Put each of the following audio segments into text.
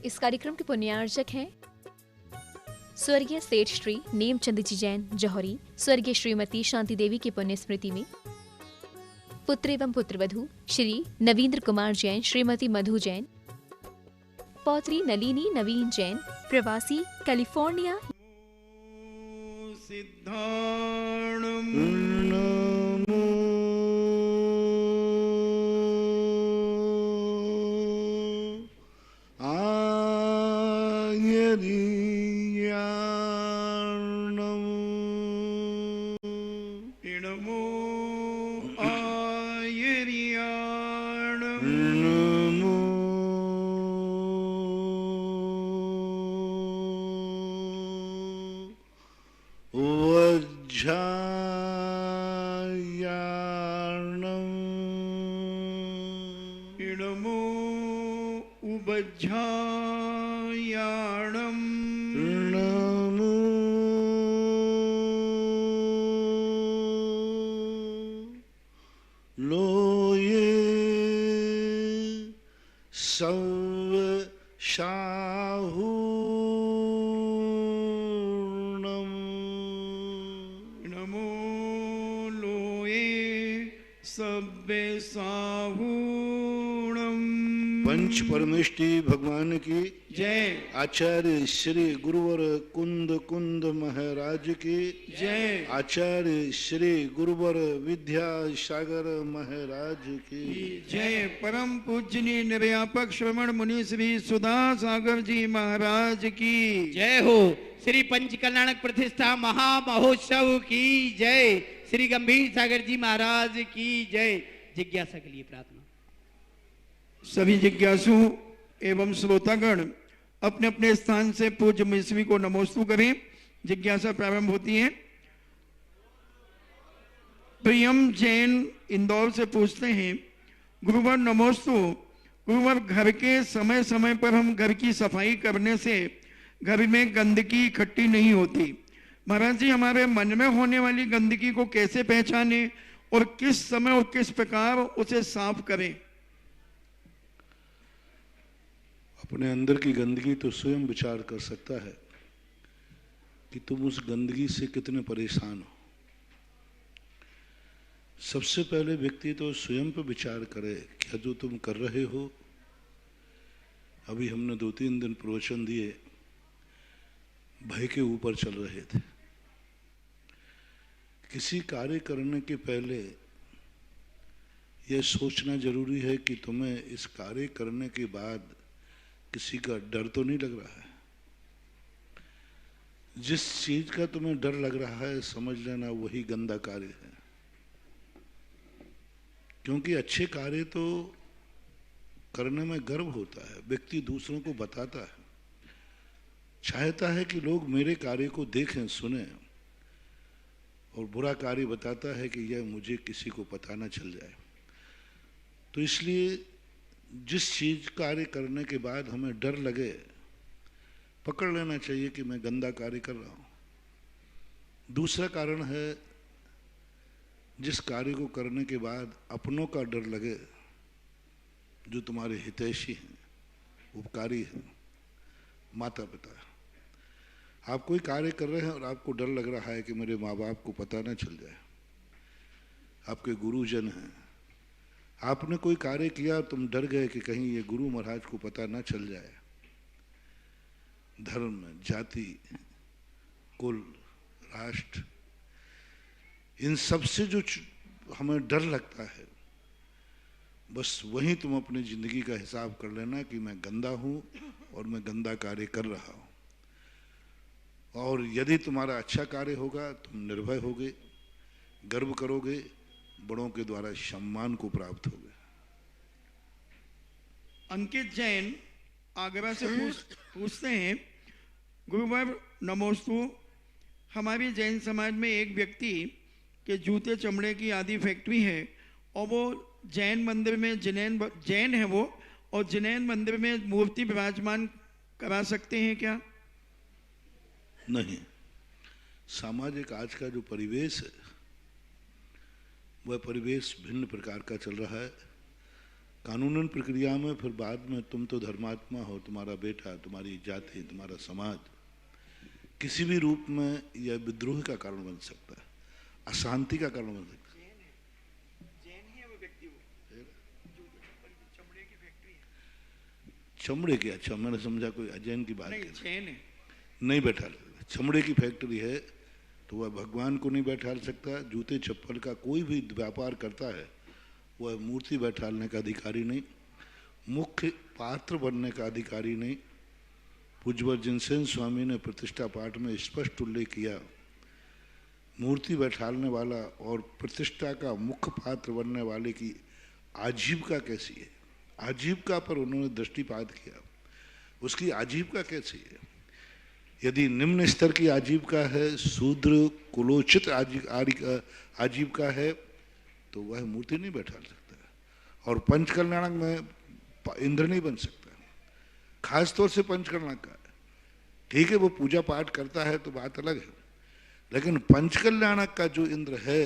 इस कार्यक्रम के पुण्यार्चक हैं स्वर्गीय सेठ श्री नेमचंद जी जैन जौहरी, स्वर्गीय श्रीमती शांति देवी की पुण्य स्मृति में पुत्र एवं पुत्रवधू श्री नवींद्र कुमार जैन, श्रीमती मधु जैन, पौत्री नलिनी नवीन जैन, प्रवासी कैलिफोर्निया। पंच परमेष्टि भगवान की जय। आचार्य श्री गुरुवर कुंद कुंद महाराज की जय। आचार्य श्री गुरुवर विद्यासागर महाराज की जय। परम पूजनीय निर्व्यापक श्रवण मुनि श्री सुधा सागर जी महाराज की जय हो। श्री पंच कल्याणक प्रतिष्ठा महामहोत्सव की जय। श्री गंभीर सागर जी महाराज की जय। जिज्ञासा के लिए प्रार्थना। सभी जिज्ञासु एवं श्रोतागण अपने अपने स्थान से पूज्य मिश्री को नमोस्तु करें। जिज्ञासा प्रारंभ होती है। प्रियम जैन इंदौर से पूछते हैं, गुरुवर नमोस्तु। गुरुवर, घर के समय समय पर हम घर की सफाई करने से घर में गंदगी इकट्ठी नहीं होती। महाराज जी, हमारे मन में होने वाली गंदगी को कैसे पहचाने और किस समय और किस प्रकार उसे साफ करें? अपने अंदर की गंदगी तो स्वयं विचार कर सकता है कि तुम उस गंदगी से कितने परेशान हो। सबसे पहले व्यक्ति तो स्वयं पर विचार करे, क्या जो तुम कर रहे हो। अभी हमने 2-3 दिन प्रवचन दिए, भय के ऊपर चल रहे थे। किसी कार्य करने के पहले यह सोचना जरूरी है कि तुम्हें इस कार्य करने के बाद किसी का डर तो नहीं लग रहा है। जिस चीज का तुम्हें डर लग रहा है, समझ लेना वही गंदा कार्य है। क्योंकि अच्छे कार्य तो करने में गर्व होता है। व्यक्ति दूसरों को बताता है, चाहता है कि लोग मेरे कार्य को देखें सुने, और बुरा कार्य बताता है कि यह मुझे किसी को पता ना चल जाए। तो इसलिए जिस चीज कार्य करने के बाद हमें डर लगे, पकड़ लेना चाहिए कि मैं गंदा कार्य कर रहा हूं। दूसरा कारण है, जिस कार्य को करने के बाद अपनों का डर लगे, जो तुम्हारे हितैषी हैं, उपकारी हैं, माता पिता। आप कोई कार्य कर रहे हैं और आपको डर लग रहा है कि मेरे माँ बाप को पता ना चल जाए। आपके गुरुजन हैं, आपने कोई कार्य किया, तुम डर गए कि कहीं ये गुरु महाराज को पता ना चल जाए। धर्म, जाति, कुल, राष्ट्र, इन सब से जो हमें डर लगता है, बस वहीं तुम अपनी जिंदगी का हिसाब कर लेना कि मैं गंदा हूं और मैं गंदा कार्य कर रहा हूं। और यदि तुम्हारा अच्छा कार्य होगा, तुम निर्भय होगे, गर्व करोगे, बड़ों के द्वारा सम्मान को प्राप्त होगा। अंकित जैन आगरा से पूछते हैं, गुरुवर नमोस्तु। हमारी जैन समाज में एक व्यक्ति के जूते चमड़े की आदि फैक्ट्री है और वो जैन मंदिर में जैन है वो, और जैन मंदिर में मूर्ति विराजमान करा सकते हैं क्या? नहीं। सामाजिक आज का जो परिवेश है, वह परिवेश भिन्न प्रकार का चल रहा है। कानूनन प्रक्रिया में फिर बाद में तुम तो धर्मात्मा हो, तुम्हारा बेटा, तुम्हारी जाति, तुम्हारा समाज किसी भी रूप में यह विद्रोह का कारण बन सकता है, अशांति का कारण बन सकता है। चमड़े की, अच्छा मैंने समझा कोई अजैन की बात नहीं बैठा सकता। चमड़े की फैक्ट्री है तो वह भगवान को नहीं बैठा सकता। जूते चप्पल का कोई भी व्यापार करता है वह मूर्ति बैठाने का अधिकारी नहीं, मुख्य पात्र बनने का अधिकारी नहीं। पूज्यवर जिनसेन स्वामी ने प्रतिष्ठा पाठ में स्पष्ट उल्लेख किया, मूर्ति बैठाने वाला और प्रतिष्ठा का मुख्य पात्र बनने वाले की आजीविका कैसी है, आजीविका पर उन्होंने दृष्टिपात किया, उसकी आजीविका कैसी है। यदि निम्न स्तर की आजीविका है, शूद्र कुलोचित आजीविका है तो वह मूर्ति नहीं बैठा सकता और पंचकल्याणक में इंद्र नहीं बन सकता। खास तौर से पंचकल्याणक का ठीक है, वो पूजा पाठ करता है तो बात अलग है, लेकिन पंचकल्याणक का जो इंद्र है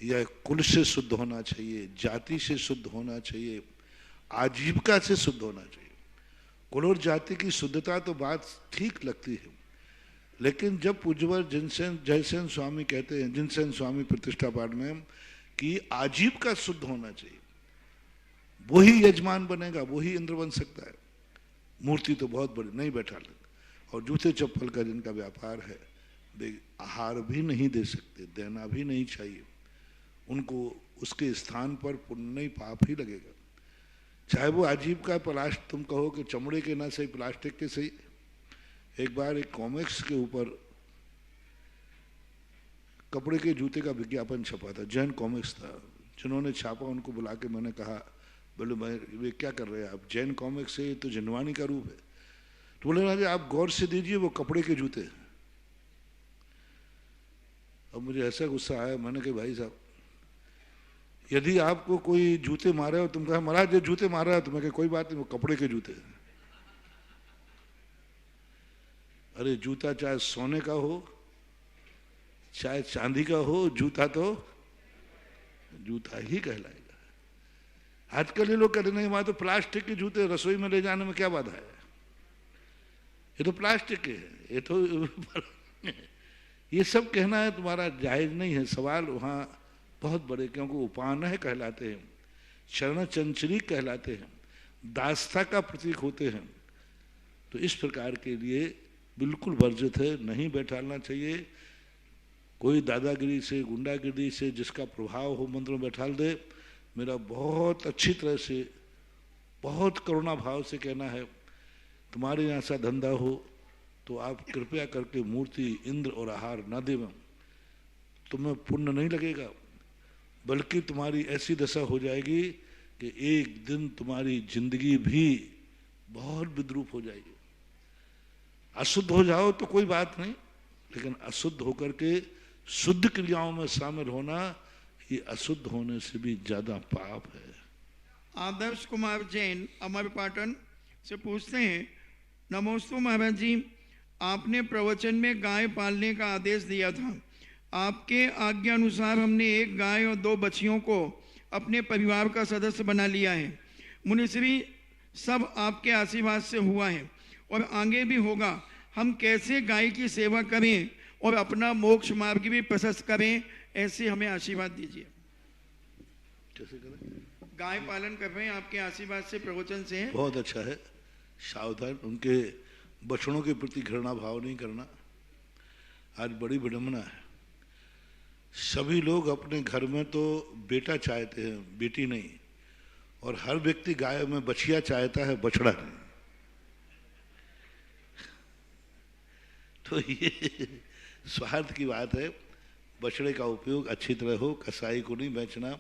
यह कुल से शुद्ध होना चाहिए, जाति से शुद्ध होना चाहिए, आजीविका से शुद्ध होना चाहिए। कुल और जाति की शुद्धता तो बात ठीक लगती है, लेकिन जब पूज्यवर जयसेन स्वामी कहते हैं, जिनसेन स्वामी प्रतिष्ठा पाठ में कि आजीविका शुद्ध होना चाहिए, वही यजमान बनेगा, वही इंद्र बन सकता है। मूर्ति तो बहुत बड़ी नहीं बैठा लगता। और जूते चप्पल का जिनका व्यापार है वे आहार भी नहीं दे सकते, देना भी नहीं चाहिए, उनको उसके स्थान पर पुण्य नहीं पाप ही लगेगा। चाहे वो आजीविका प्लास्टिक, तुम कहो कि चमड़े के ना सही प्लास्टिक के सही। एक बार एक कॉमिक्स के ऊपर कपड़े के जूते का विज्ञापन छपा था, जैन कॉमिक्स था, जिन्होंने छापा उनको बुला के मैंने कहा, बोले भाई वे क्या कर रहे हैं आप, जैन कॉमिक्स है तो जिनवानी का रूप है। तो बोले राजा आप गौर से दीजिए वो कपड़े के जूते। अब मुझे ऐसा गुस्सा आया, मैंने कहा भाई साहब यदि आपको कोई जूते मारे हो, तुम कहा महाराज ये जूते मार रहा है, तो मैं कहा कोई बात नहीं वो कपड़े के जूते। अरे जूता चाहे सोने का हो चाहे चांदी का हो, जूता तो जूता ही कहलाएगा। आजकल ये लोग कहते नहीं वहां तो प्लास्टिक के जूते रसोई में ले जाने में क्या बाधा है, ये तो प्लास्टिक के है, ये तो ये सब कहना है तुम्हारा जायज नहीं है। सवाल वहाँ बहुत बड़े, क्योंकि उपानह कहलाते हैं, शरण चंचरी कहलाते हैं, दास्ता का प्रतीक होते हैं, तो इस प्रकार के लिए बिल्कुल वर्जित है, नहीं बैठाना चाहिए। कोई दादागिरी से, गुंडागिरी से जिसका प्रभाव हो मंत्र में बैठाल दे, मेरा बहुत अच्छी तरह से, बहुत करुणा भाव से कहना है, तुम्हारे यहाँ सा धंधा हो तो आप कृपया करके मूर्ति, इंद्र और आहार ना देवें, तुम्हें पुण्य नहीं लगेगा, बल्कि तुम्हारी ऐसी दशा हो जाएगी कि एक दिन तुम्हारी जिंदगी भी बहुत विद्रूप हो जाएगी। अशुद्ध हो जाओ तो कोई बात नहीं, लेकिन अशुद्ध होकर के शुद्ध क्रियाओं में शामिल होना ये अशुद्ध होने से भी ज्यादा पाप है। आदर्श कुमार जैन अमरपाटन से पूछते हैं, नमोस्तु महाराज जी, आपने प्रवचन में गाय पालने का आदेश दिया था। आपके आज्ञा अनुसार हमने एक गाय और 2 बच्चियों को अपने परिवार का सदस्य बना लिया है। मुनिश्री सब आपके आशीर्वाद से हुआ है और आगे भी होगा। हम कैसे गाय की सेवा करें और अपना मोक्ष मार्ग भी प्रशस्त करें, ऐसे हमें आशीर्वाद दीजिए। कैसे करें? गाय पालन कर रहे हैं, आपके आशीर्वाद से, प्रवचन से है। बहुत अच्छा है। सावधान, उनके बछड़ों के प्रति घृणा भाव नहीं करना। आज बड़ी विडंबना है, सभी लोग अपने घर में तो बेटा चाहते हैं, बेटी नहीं, और हर व्यक्ति गाय में बछिया चाहता है, बछड़ा नहीं। तो ये स्वार्थ की बात है। बछड़े का उपयोग अच्छी तरह हो, कसाई को नहीं बेचना,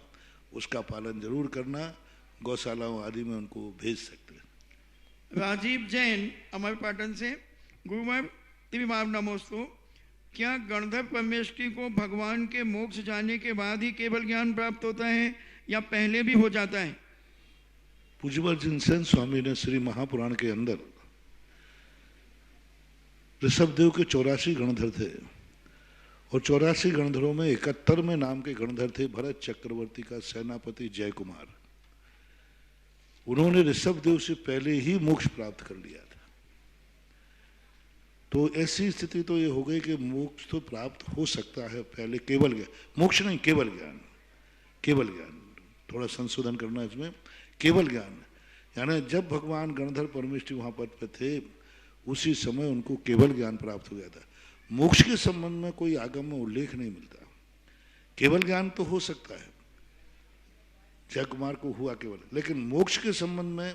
उसका पालन जरूर करना, गौशालाओं आदि में उनको भेज सकते हैं। राजीव जैन अमरपाटन से, गुरुवर त्रिवार नमोस्तु, क्या गणधर परमेष्टि को भगवान के मोक्ष जाने के बाद ही केवल ज्ञान प्राप्त होता है या पहले भी हो जाता है? पूज्यवर जिनसेन स्वामी ने श्री महापुराण के अंदर ऋषभदेव के 84 गणधर थे और 84 गणधरों में 71वें नाम के गणधर थे भरत चक्रवर्ती का सेनापति जय कुमार। उन्होंने ऋषभ देव से पहले ही मोक्ष प्राप्त कर लिया था। तो ऐसी स्थिति तो ये हो गई कि मोक्ष तो प्राप्त हो सकता है पहले, केवल ज्ञान, मोक्ष नहीं केवल ज्ञान, केवल ज्ञान, थोड़ा संशोधन करना इसमें, केवल ज्ञान, यानी जब भगवान गणधर परमेष्ठी वहां पद पे थे उसी समय उनको केवल ज्ञान प्राप्त हो गया था। मोक्ष के संबंध में कोई आगम में उल्लेख नहीं मिलता। केवल ज्ञान तो हो सकता है, जय कुमार को हुआ केवल, लेकिन मोक्ष के संबंध में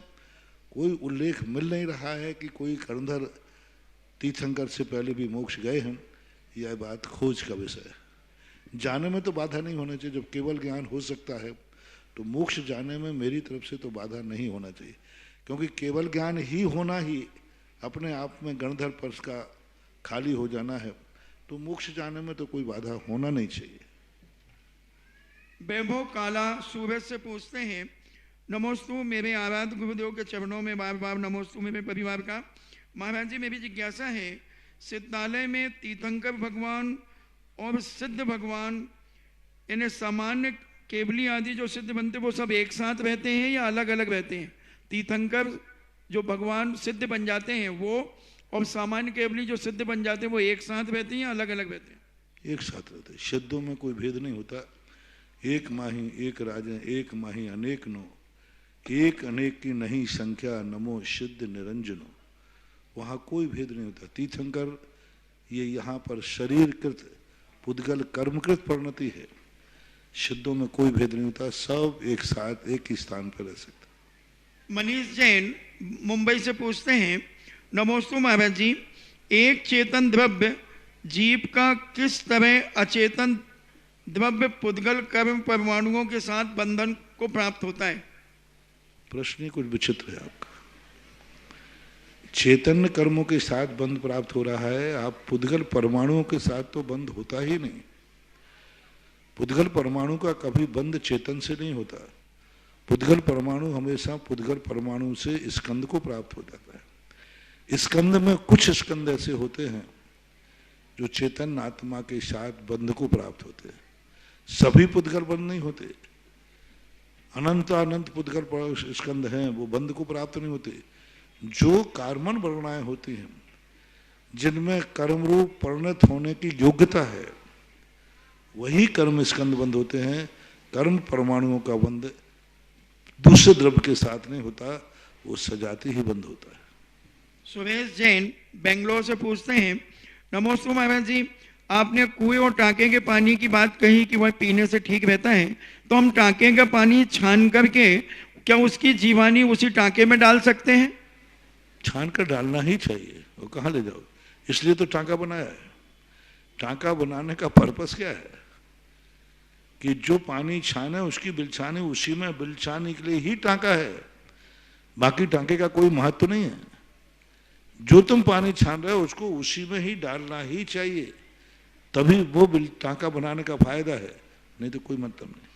कोई उल्लेख मिल नहीं रहा है कि कोई गणधर तीर्थंकर से पहले भी मोक्ष गए हैं। यह बात खोज का विषय है। जाने में तो बाधा नहीं होना चाहिए। जब केवल ज्ञान हो सकता है तो मोक्ष जाने में मेरी तरफ से तो बाधा नहीं होना चाहिए, क्योंकि केवल ज्ञान ही होना ही अपने आप में गणधर पर्स का खाली हो जाना है, तो मोक्ष जाने में तो कोई बाधा होना नहीं चाहिए। वैभव काला सूरज से पूछते हैं, नमोस्तु मेरे आराध्य गुरुदेव के चरणों में बार बार नमोस्तु मेरे परिवार का। महाराज जी, मेरी जिज्ञासा है, सिद्धालय में तीर्थंकर भगवान और सिद्ध भगवान यानी सामान्य केवली आदि जो सिद्ध बनते वो सब एक साथ रहते हैं या अलग अलग रहते हैं? तीर्थंकर जो भगवान सिद्ध बन जाते हैं वो और सामान्य केवली जो सिद्ध बन जाते हैं वो एक साथ रहते हैं या अलग अलग रहते हैं? एक साथ रहते हैं। शब्दों में कोई भेद नहीं होता। एक माही एक राजे, एक माही अनेक नो, एक अनेक की नहीं संख्या, नमो सिद्ध निरंजनो। वहाँ कोई भेद नहीं होता। तीर्थंकर ये यहाँ पर शरीरकृत पुद्गल कर्मकृत परिणति है। शब्दों में कोई भेद नहीं होता, सब एक साथ एक ही स्थान पर रह सकते। मनीष जैन मुंबई से पूछते हैं, नमोस्तु महाराज जी, एक चेतन द्रव्य जीव का किस तरह अचेतन द्रव्य पुद्गल कर्म परमाणुओं के साथ बंधन को प्राप्त होता है? प्रश्न ही कुछ विचित्र है आपका। चैतन्य कर्मों के साथ बंध प्राप्त हो रहा है, आप पुद्गल परमाणुओं के साथ तो बंध होता ही नहीं। पुद्गल परमाणु का कभी बंध चेतन से नहीं होता। पुद्गल परमाणु हमेशा पुद्गल परमाणु से स्कंद को प्राप्त हो जाता है। स्कंद में कुछ स्कंद ऐसे होते हैं जो चेतन आत्मा के साथ बंध को प्राप्त होते हैं। सभी पुद्गल बंध नहीं होते। अनंत अनंत पुद्गल स्कंद हैं, वो बंध को प्राप्त नहीं होते। जो कार्मन वर्णाएं होती हैं, जिनमें कर्म रूप परिणत होने की योग्यता है, वही कर्म स्कंद बंध होते हैं। कर्म परमाणुओं का बंध दूसरे द्रव्य के साथ नहीं होता, वो सजाती ही बंध होता है। सुरेश जैन बेंगलोर से पूछते हैं, नमोस्तु महाराज जी, आपने कुएं और टांके के पानी की बात कही कि वह पीने से ठीक रहता है, तो हम टांके का पानी छान करके क्या उसकी जीवानी उसी टांके में डाल सकते हैं? छान कर डालना ही चाहिए, वो कहाँ ले जाओ, इसलिए तो टांका बनाया है। टांका बनाने का पर्पस क्या है कि जो पानी छाने उसकी बिलछानी उसी में बिलछाने के लिए ही टांका है, बाकी टांके का कोई महत्व नहीं है। जो तुम पानी छान रहे हो उसको उसी में ही डालना ही चाहिए, तभी वो टांका बनाने का फायदा है, नहीं तो कोई मतलब नहीं।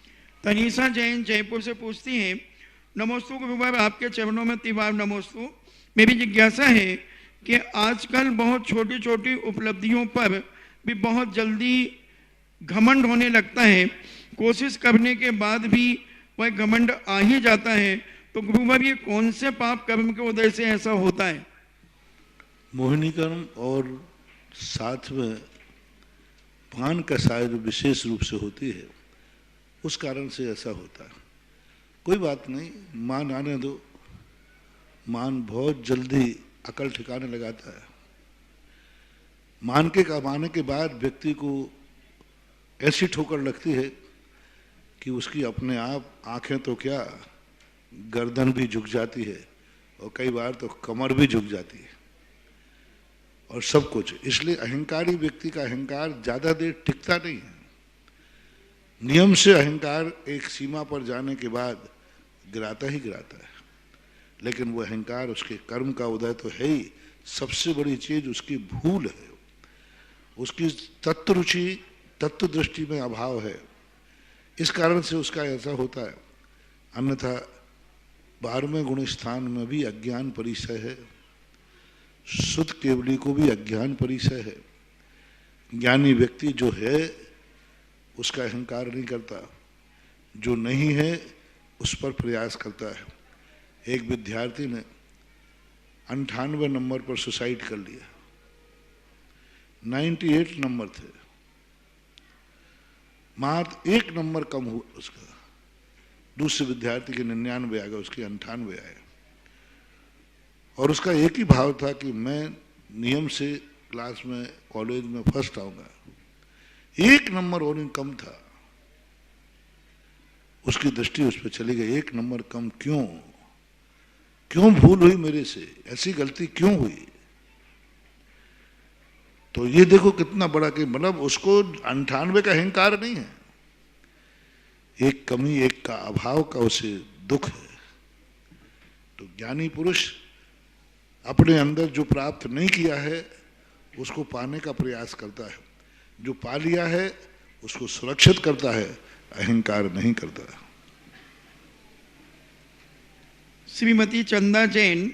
तनीषा जैन जयपुर से पूछती हैं, नमोस्तु गुरुवार, आपके चरणों में तिवार नमोस्तु। मेरी जिज्ञासा है कि आजकल बहुत छोटी छोटी उपलब्धियों पर भी बहुत जल्दी घमंड होने लगता है, कोशिश करने के बाद भी वह घमंड आ ही जाता है, तो गुरुवार ये कौन से पाप कर्म के उदय से ऐसा होता है? मोहिनी कर्म और साथ में पान का शायद विशेष रूप से होती है, उस कारण से ऐसा होता है। कोई बात नहीं, मान आने दो। मान बहुत जल्दी अकल ठिकाने लगाता है। मान के कमाने के बाद व्यक्ति को ऐसी ठोकर लगती है कि उसकी अपने आप आंखें तो क्या, गर्दन भी झुक जाती है और कई बार तो कमर भी झुक जाती है और सब कुछ। इसलिए अहंकारी व्यक्ति का अहंकार ज्यादा देर टिकता नहीं है। नियम से अहंकार एक सीमा पर जाने के बाद गिराता ही गिराता है, लेकिन वो अहंकार उसके कर्म का उदय तो है ही। सबसे बड़ी चीज उसकी भूल है, उसकी तत्व रुचि तत्व दृष्टि में अभाव है, इस कारण से उसका ऐसा होता है। अन्यथा 12वें गुण स्थान में भी अज्ञान परिचय है, शुद्ध केवली को भी अज्ञान परिचय है। ज्ञानी व्यक्ति जो है उसका अहंकार नहीं करता, जो नहीं है उस पर प्रयास करता है। एक विद्यार्थी ने 98 नंबर पर सुसाइड कर लिया, 98 नंबर थे, मात्र 1 नंबर कम हुआ उसका। दूसरे विद्यार्थी के 99 आ गए, उसके 98 आए। और उसका एक ही भाव था कि मैं नियम से क्लास में, कॉलेज में फर्स्ट आऊंगा। 1 नंबर और कम था, उसकी दृष्टि उस पर चली गई। 1 नंबर कम क्यों? क्यों भूल हुई मेरे से? ऐसी गलती क्यों हुई? तो ये देखो कितना बड़ा, कि मतलब उसको 98 का अहंकार नहीं है, एक कमी, एक का अभाव का उसे दुख है। तो ज्ञानी पुरुष अपने अंदर जो प्राप्त नहीं किया है उसको पाने का प्रयास करता है, जो पा लिया है उसको सुरक्षित करता है, अहंकार नहीं करता। श्रीमती चंदा जैन,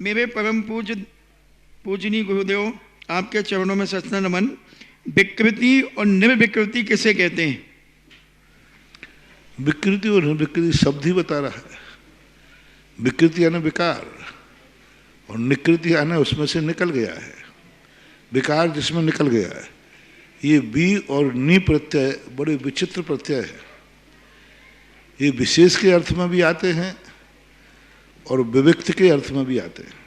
मेरे परम पूजनीय गुरुदेव, आपके चरणों में सचना नमन। विकृति और निर्विकृति किसे कहते हैं? विकृति और निर्विकृति शब्द ही बता रहा है। विकृति यानी विकार, और निकृति यानी उसमें से निकल गया है, विकार जिसमें निकल गया है। ये बी और नी प्रत्यय बड़े विचित्र प्रत्यय है। ये विशेष के अर्थ में भी आते हैं और विविक्त के अर्थ में भी आते हैं।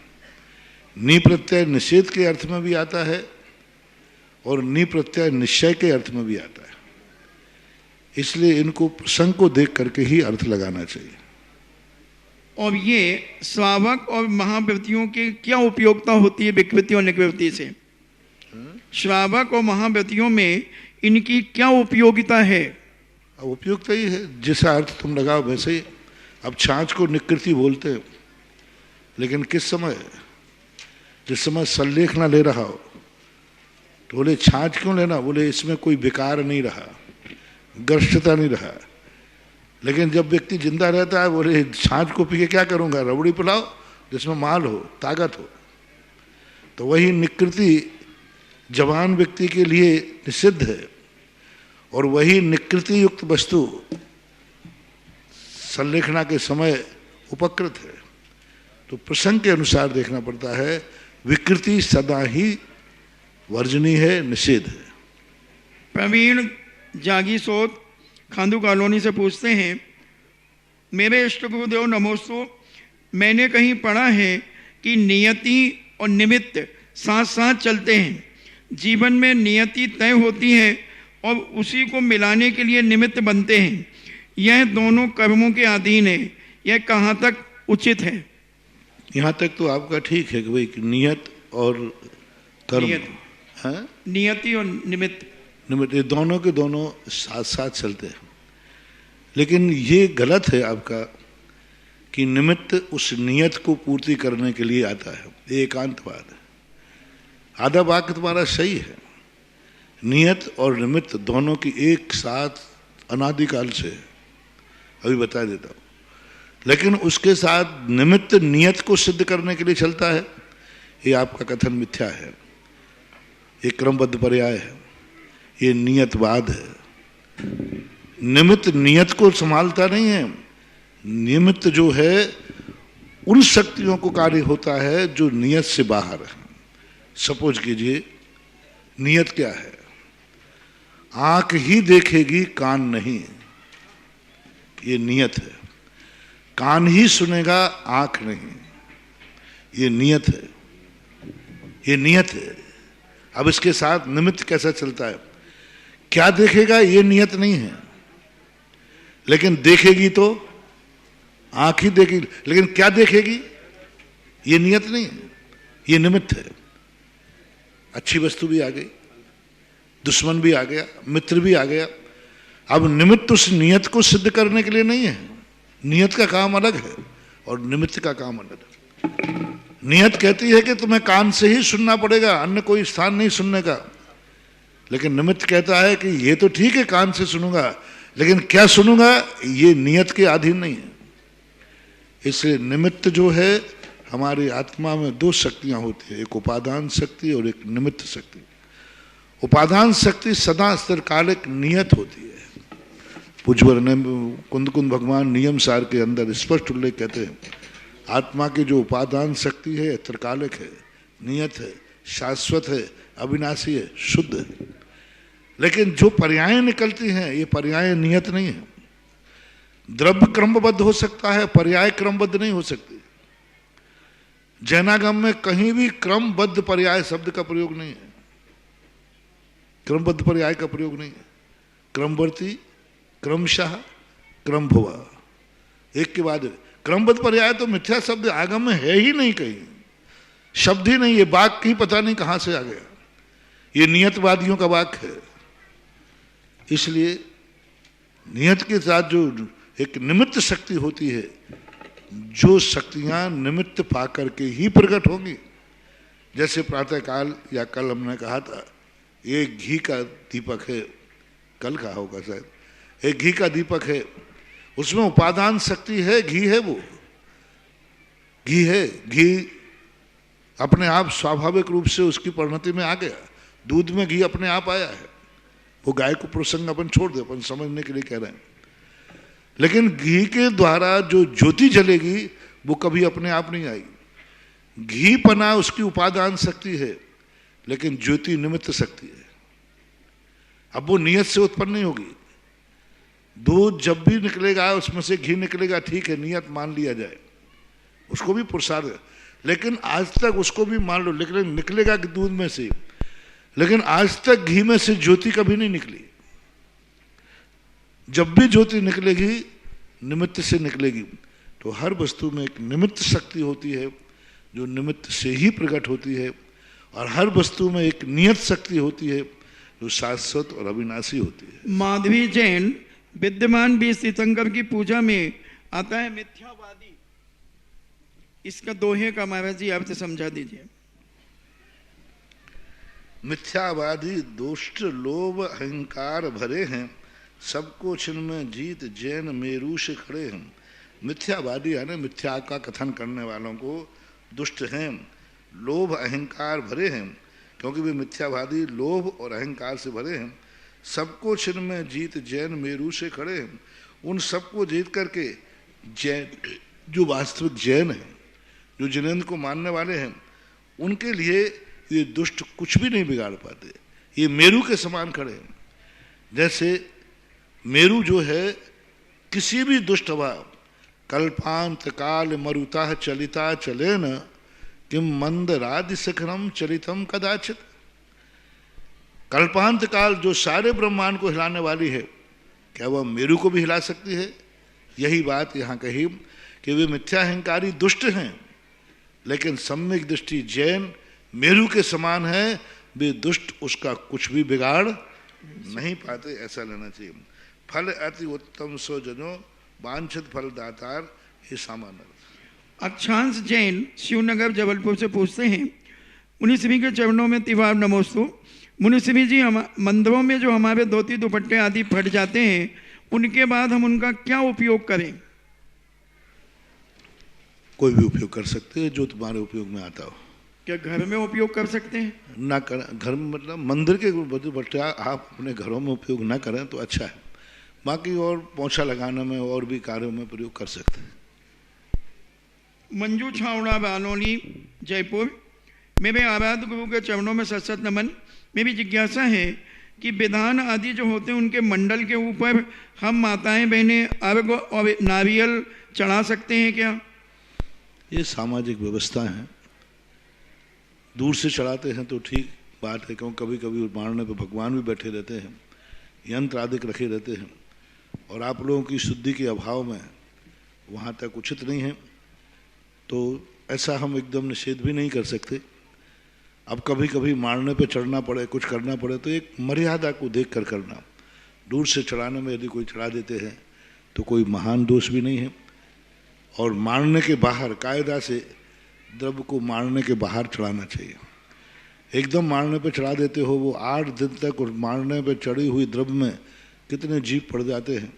नी प्रत्यय निषेध के अर्थ में भी आता है और नी प्रत्यय निश्चय के अर्थ में भी आता है। इसलिए इनको प्रसंग को देख करके ही अर्थ लगाना चाहिए। और ये श्रावक और महाव्रतियों की क्या उपयोगिता होती है विकृति और निकृति से? श्रावक और महाव्रतियों में इनकी क्या उपयोगिता है? उपयोगिता ही है, जैसा अर्थ तुम लगाओ वैसे ही। अब छाछ को निकृति बोलते हैं, लेकिन किस समय? जिस समय सल्लेख ना ले रहा हो। तो बोले छाछ क्यों लेना? बोले इसमें कोई विकार नहीं रहा, ग्रस्तता नहीं रहा। लेकिन जब व्यक्ति जिंदा रहता है, बोले छाछ को पी के क्या करूंगा? रबड़ी पिलाओ जिसमें माल हो, ताकत हो। तो वही निकृति जवान व्यक्ति के लिए निषिद्ध है, और वही निकृति युक्त वस्तु संलेखना के समय उपकृत है। तो प्रसंग के अनुसार देखना पड़ता है। विकृति सदा ही वर्जनीय है, निषेध है। प्रवीण जागी सोत खांदू कॉलोनी से पूछते हैं, मेरे इष्ट गुरुदेव नमोस्तु, मैंने कहीं पढ़ा है कि नियति और निमित्त साथ साथ चलते हैं। जीवन में नियति तय होती है और उसी को मिलाने के लिए निमित्त बनते हैं। यह दोनों कर्मों के अधीन है। यह कहाँ तक उचित है? यहाँ तक तो आपका ठीक है कि भाई नियत और कर्म, नियति और निमित्त, ये दोनों के दोनों साथ साथ चलते हैं। लेकिन ये गलत है आपका कि निमित्त उस नियत को पूर्ति करने के लिए आता है। ये एकांतवाद है। आधा वाक्य तुम्हारा सही है। नियत और निमित्त दोनों की एक साथ अनादिकाल से है, अभी बता देता हूँ। लेकिन उसके साथ निमित्त नियत को सिद्ध करने के लिए चलता है, ये आपका कथन मिथ्या है। ये क्रमबद्ध पर्याय है, ये नियतवाद है। निमित्त नियत को संभालता नहीं है। निमित्त जो है उन शक्तियों को कार्य होता है जो नियत से बाहर है। सपोज कीजिए, नियत क्या है? आंख ही देखेगी, कान नहीं, ये नियत है। कान ही सुनेगा, आंख नहीं, ये नियत है। ये नियत है। अब इसके साथ निमित्त कैसा चलता है? क्या देखेगा ये नियत नहीं है, लेकिन देखेगी तो आंख ही देखेगी, लेकिन क्या देखेगी ये नियत नहीं है, ये निमित्त है। अच्छी वस्तु भी आ गई, दुश्मन भी आ गया, मित्र भी आ गया। अब निमित्त उस नियत को सिद्ध करने के लिए नहीं है। नियत का काम अलग है और निमित्त का काम अलग है। नियत कहती है कि तुम्हें कान से ही सुनना पड़ेगा, अन्य कोई स्थान नहीं सुनने का। लेकिन निमित्त कहता है कि ये तो ठीक है कान से सुनूंगा, लेकिन क्या सुनूंगा ये नियत के अधीन नहीं है। इसलिए निमित्त जो है, हमारी आत्मा में दो शक्तियां होती है, एक उपादान शक्ति और एक निमित्त शक्ति। उपादान शक्ति सदा स्थिरकालिक नियत होती है, पूज्यवर ने कुंद कुंद भगवान नियम सार के अंदर स्पष्ट उल्लेख कहते हैं, आत्मा की जो उपादान शक्ति है त्रिकालिक है, नियत है, शाश्वत है, अविनाशी है, शुद्ध है। लेकिन जो पर्याय निकलती हैं ये पर्याय नियत नहीं है। द्रव्य क्रमबद्ध हो सकता है, पर्याय क्रमबद्ध नहीं हो सकती। जैनागम में कहीं भी क्रमबद्ध पर्याय शब्द का प्रयोग नहीं है, क्रमबद्ध पर्याय का प्रयोग नहीं है। क्रमवर्ती, क्रमशः, क्रमभुवा, एक के बाद क्रमबद्ध पर्याय तो मिथ्या शब्द आगम में है ही नहीं, कहीं शब्द ही नहीं है, वाक्य ही पता नहीं कहां से आ गया। ये नियतवादियों का वाक्य है। इसलिए नियत के साथ जो एक निमित्त शक्ति होती है, जो शक्तियां निमित्त पाकर के ही प्रकट होंगी। जैसे प्रातःकाल या कल हमने कहा था, ये घी का दीपक है, कल कहा होगा शायद, एक घी का दीपक है, उसमें उपादान शक्ति है, घी है, वो घी है। घी अपने आप स्वाभाविक रूप से उसकी परिणति में आ गया, दूध में घी अपने आप आया है। वो गाय को प्रसंग अपन छोड़ दे, अपन समझने के लिए कह रहे हैं। लेकिन घी के द्वारा जो ज्योति जलेगी वो कभी अपने आप नहीं आएगी। घी पना उसकी उपादान शक्ति है, लेकिन ज्योति निमित्त शक्ति है। अब वो नियत से उत्पन्न नहीं होगी। दूध जब भी निकलेगा उसमें से घी निकलेगा, ठीक है, नियत मान लिया जाए, उसको भी पुरुषार्थ है। लेकिन आज तक उसको भी मान लो, लेकिन निकलेगा दूध में से, लेकिन आज तक घी में से ज्योति कभी नहीं निकली। जब भी ज्योति निकलेगी निमित्त से निकलेगी। तो हर वस्तु में एक निमित्त शक्ति होती है जो निमित्त से ही प्रकट होती है, और हर वस्तु में एक नियत शक्ति होती है जो शाश्वत और अविनाशी होती है। माधवी जैन विद्यमान बीज तीर्थंकर की पूजा में आता है मिथ्यावादी, इसका दोहे का महाराज जी आपसे समझा दीजिए। मिथ्यावादी दुष्ट लोभ अहंकार भरे हैं, सबको छिन में जीत जैन मेरू से खड़े हैं। मिथ्यावादी यानी मिथ्या का कथन करने वालों को दुष्ट हैं, लोभ अहंकार भरे हैं, क्योंकि वे मिथ्यावादी लोभ और अहंकार से भरे हैं। सबको छिन में जीत जैन मेरू से खड़े हैं। उन सबको जीत करके जैन, जो वास्तविक जैन हैं, जो जिनेंद्र को मानने वाले हैं, उनके लिए ये दुष्ट कुछ भी नहीं बिगाड़ पाते। ये मेरू के समान खड़े हैं। जैसे मेरू जो है किसी भी दुष्ट भाव, कल्पांत काल मरुता चलिता चले न किम मंद राधि शिखरम चलितम कदाचित। कल्पांत काल जो सारे ब्रह्मांड को हिलाने वाली है, क्या वह मेरू को भी हिला सकती है? यही बात यहाँ कही कि वे मिथ्याहंकारी दुष्ट हैं, लेकिन सम्यक दृष्टि जैन मेरू के समान है। वे दुष्ट उसका कुछ भी बिगाड़ नहीं पाते, ऐसा लेना चाहिए। फल अति उत्तम सो जनो वांछित फल दातार, हे सामान्य। अक्षांश जैन शिवनगर जबलपुर से पूछते हैं, मुनिश्री के चरणों में तिवार नमोस्तु। मुनिश्री जी, हम मंदिरों में जो हमारे धोती दुपट्टे आदि फट जाते हैं, उनके बाद हम उनका क्या उपयोग करें? कोई भी उपयोग कर सकते हैं जो तुम्हारे उपयोग में आता हो। क्या घर में उपयोग कर सकते हैं? ना कर, घर में मतलब मंदिर के दुपट्टे आप अपने घरों में उपयोग ना करें तो अच्छा है। बाकी और पोछा लगाने में और भी कार्यों में प्रयोग कर सकते हैं। मंजू छावड़ा बालोनी जयपुर, मेरे आराध्य गुरु के चरणों में सत नमन। मेरी जिज्ञासा है कि विधान आदि जो होते हैं उनके मंडल के ऊपर हम माताएं बहनें अर्घ और नारियल चढ़ा सकते हैं क्या? ये सामाजिक व्यवस्था है, दूर से चढ़ाते हैं तो ठीक बात है, क्योंकि कभी कभी मारने पे भगवान भी बैठे रहते हैं, यंत्र आदि रखे रहते हैं, और आप लोगों की शुद्धि के अभाव में वहाँ तक उचित नहीं है, तो ऐसा हम एकदम निषेध भी नहीं कर सकते। अब कभी कभी मारने पे चढ़ना पड़े, कुछ करना पड़े, तो एक मर्यादा को देख कर करना। दूर से चढ़ाने में यदि कोई चढ़ा देते हैं तो कोई महान दोष भी नहीं है। और मारने के बाहर कायदा से द्रव्य को मारने के बाहर चढ़ाना चाहिए। एकदम मारने पे चढ़ा देते हो, वो 8 दिन तक उस मारने पे चढ़ी हुई द्रव्य में कितने जीव पड़ जाते हैं।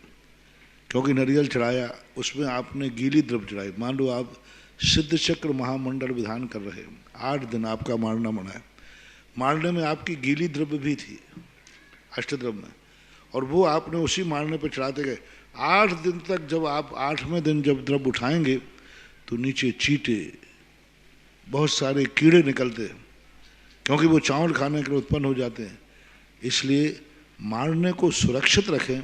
क्योंकि नारियल चढ़ाया, उसमें आपने गीली द्रव्य चढ़ाई। मान लो आप सिद्ध चक्र महामंडल विधान कर रहे हैं, 8 दिन आपका मारना मना है, मारने में आपकी गीली द्रव्य भी थी अष्टद्रव्य में, और वो आपने उसी मारने पर चढ़ाते गए। 8 दिन तक, जब आप 8वें दिन जब द्रव्य उठाएंगे तो नीचे चींटे, बहुत सारे कीड़े निकलते हैं, क्योंकि वो चावल खाने के लिए उत्पन्न हो जाते हैं। इसलिए मारने को सुरक्षित रखें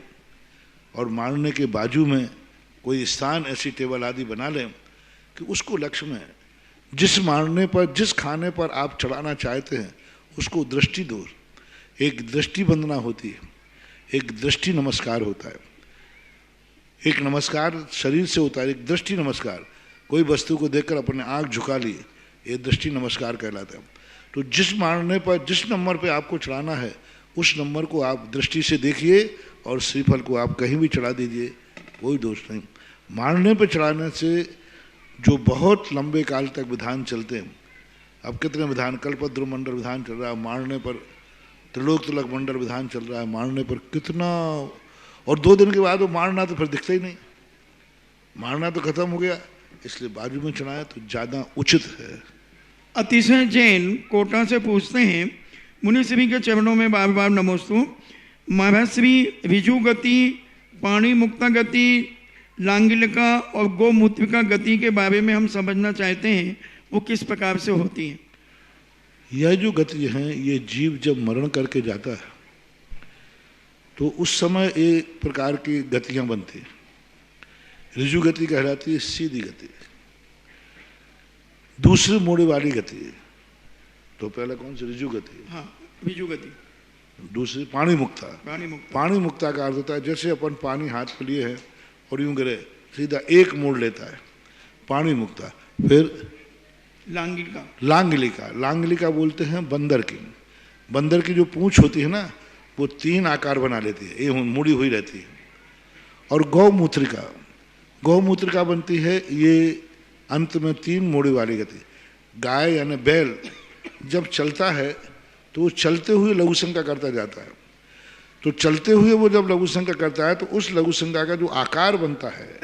और मारने के बाजू में कोई स्थान, ऐसी टेबल आदि बना लें कि उसको लक्ष्य में जिस मारने पर, जिस खाने पर आप चढ़ाना चाहते हैं उसको दृष्टि दो। एक दृष्टि वंदना होती है, एक दृष्टि नमस्कार होता है। एक नमस्कार शरीर से होता है, एक दृष्टि नमस्कार, कोई वस्तु को देखकर अपने आंख झुका ली, ये दृष्टि नमस्कार कहलाता है। तो जिस मारने पर, जिस नंबर पे आपको चढ़ाना है उस नंबर को आप दृष्टि से देखिए और श्रीफल को आप कहीं भी चढ़ा दीजिए, कोई दोष नहीं। मारने पर चढ़ाने से जो बहुत लंबे काल तक विधान चलते हैं, अब कितने विधान, कल्पद्रुम मंडल विधान चल रहा है, मारने पर त्रिलोक तिलक मंडल विधान चल रहा है, मारने पर कितना, और 2 दिन के बाद वो मारना तो फिर दिखता ही नहीं, मारना तो खत्म हो गया। इसलिए बाजू में चढ़ाए तो ज़्यादा उचित है। अतिशय जैन कोटा से पूछते हैं, मुनि श्री के चरणों में बार बार नमोस्तु। महाराज श्री ऋजु गति, पाणी मुक्ता गति, लांगिलिका और गौमूत्रिका गति के बारे में हम समझना चाहते हैं, वो किस प्रकार से होती है? यह जो गति है, ये जीव जब मरण करके जाता है तो उस समय एक प्रकार की गतियां बनती हैं। ऋजु गति कहलाती है सीधी गति, दूसरी मोड़े वाली गति है। तो पहले कौन सी? ऋजु गति। हाँ, ऋजु गति। दूसरी पाणी मुक्ता। पाणी मुक्ता। पाणी मुक्ता का अर्थ होता है जैसे अपन पानी हाथ पे लिए है और यूं गिरे, सीधा एक मोड़ लेता है, पाणी मुक्ता। फिर लांगिलिका। लांगिलिका, लांगिलिका बोलते हैं बंदर की। बंदर की जो पूंछ होती है ना, वो 3 आकार बना लेती है, ये मुड़ी हुई रहती है। और गौमूत्रिका, गौमूत्रिका बनती है, ये अंत में 3 मोड़े वाली गति। गाय यानी बैल जब चलता है तो वो चलते हुए लघु संज्ञा करता जाता है। तो चलते हुए वो जब लघु संज्ञा करता है तो उस लघु संज्ञा का जो आकार बनता है,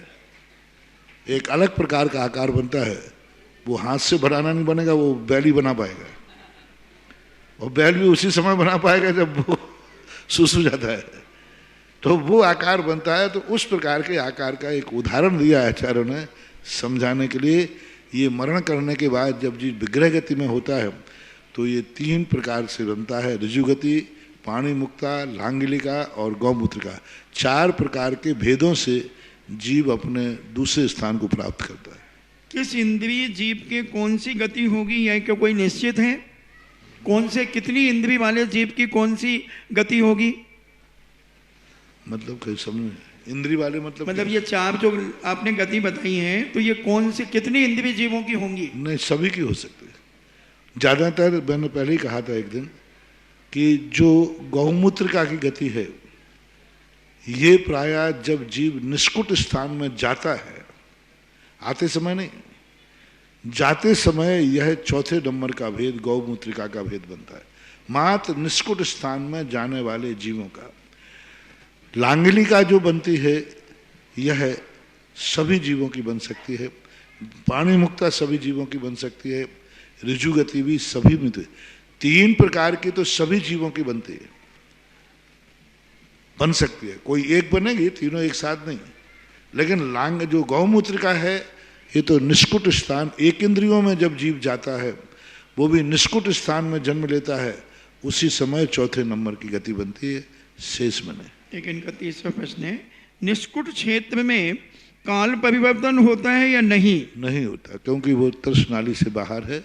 एक अलग प्रकार का आकार बनता है। वो हाथ से बनाना नहीं बनेगा, वो बैल ही बना पाएगा, और बैल भी उसी समय बना पाएगा जब वो सुसु जाता है, तो वो आकार बनता है। तो उस प्रकार के आकार का एक उदाहरण दिया आचार्यों ने समझाने के लिए। ये मरण करने के बाद जब जीव विग्रह गति में होता है तो ये 3 प्रकार से बनता है, ऋजु गति, पाणी मुक्ता, लांगिलिका और गौमूत्रिका। 4 प्रकार के भेदों से जीव अपने दूसरे स्थान को प्राप्त करता है। किस इंद्रिय जीव के कौन सी गति होगी, यह क्या कोई निश्चित है? कौन से, कितनी इंद्रिय वाले जीव की कौन सी गति होगी? मतलब कैसे समझ? इंद्रिय वाले मतलब ये 4 जो आपने गति बताई है, तो ये कौन से, कितनी इंद्रिय जीवों की होंगी? नहीं, सभी की हो सकती है। ज़्यादातर मैंने पहले ही कहा था एक दिन कि जो गौमूत्रिका की गति है, ये प्रायः जब जीव निष्कुट स्थान में जाता है, आते समय नहीं, जाते समय यह 4थे नंबर का भेद गौमूत्रिका का भेद बनता है, मात्र निष्कुट स्थान में जाने वाले जीवों का। लांगिलिका जो बनती है यह सभी जीवों की बन सकती है, पाणी मुक्ता सभी जीवों की बन सकती है, ऋजु गति भी सभी में। 3 प्रकार की तो सभी जीवों की बनती है, बन सकती है, कोई एक बनेगी, तीनों एक साथ नहीं। लेकिन लांग जो गौमूत्रिका है, ये तो निष्कुट स्थान, एक इंद्रियों में जब जीव जाता है, वो भी निष्कुट स्थान में जन्म लेता है, उसी समय 4थे नंबर की गति बनती है, शेष में नहीं। एक इनका तीसरा प्रश्न है, निष्कुट क्षेत्र में काल परिवर्तन होता है या नहीं? नहीं होता, क्योंकि वो तृष्णाली से बाहर है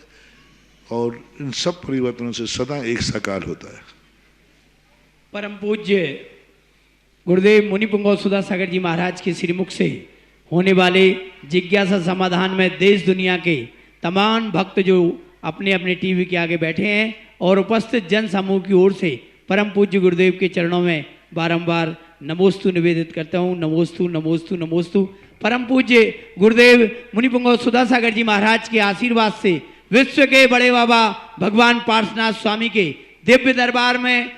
और इन सब परिवर्तनों से सदा एक सा काल होता है। परम पूज्य गुरुदेव मुनि पुंगव सुधा सागर जी महाराज के श्रीमुख से होने वाले जिज्ञासा समाधान में देश दुनिया के तमाम भक्त जो अपने अपने टीवी के आगे बैठे हैं और उपस्थित जन समूह की ओर से परम पूज्य गुरुदेव के चरणों में बारंबार नमोस्तु निवेदित करता हूँ। नमोस्तु नमोस्तु नमोस्तु। परम पूज्य गुरुदेव मुनि पुंगव सुधा सागर जी महाराज के आशीर्वाद से विश्व के बड़े बाबा भगवान पार्श्वनाथ स्वामी के दिव्य दरबार में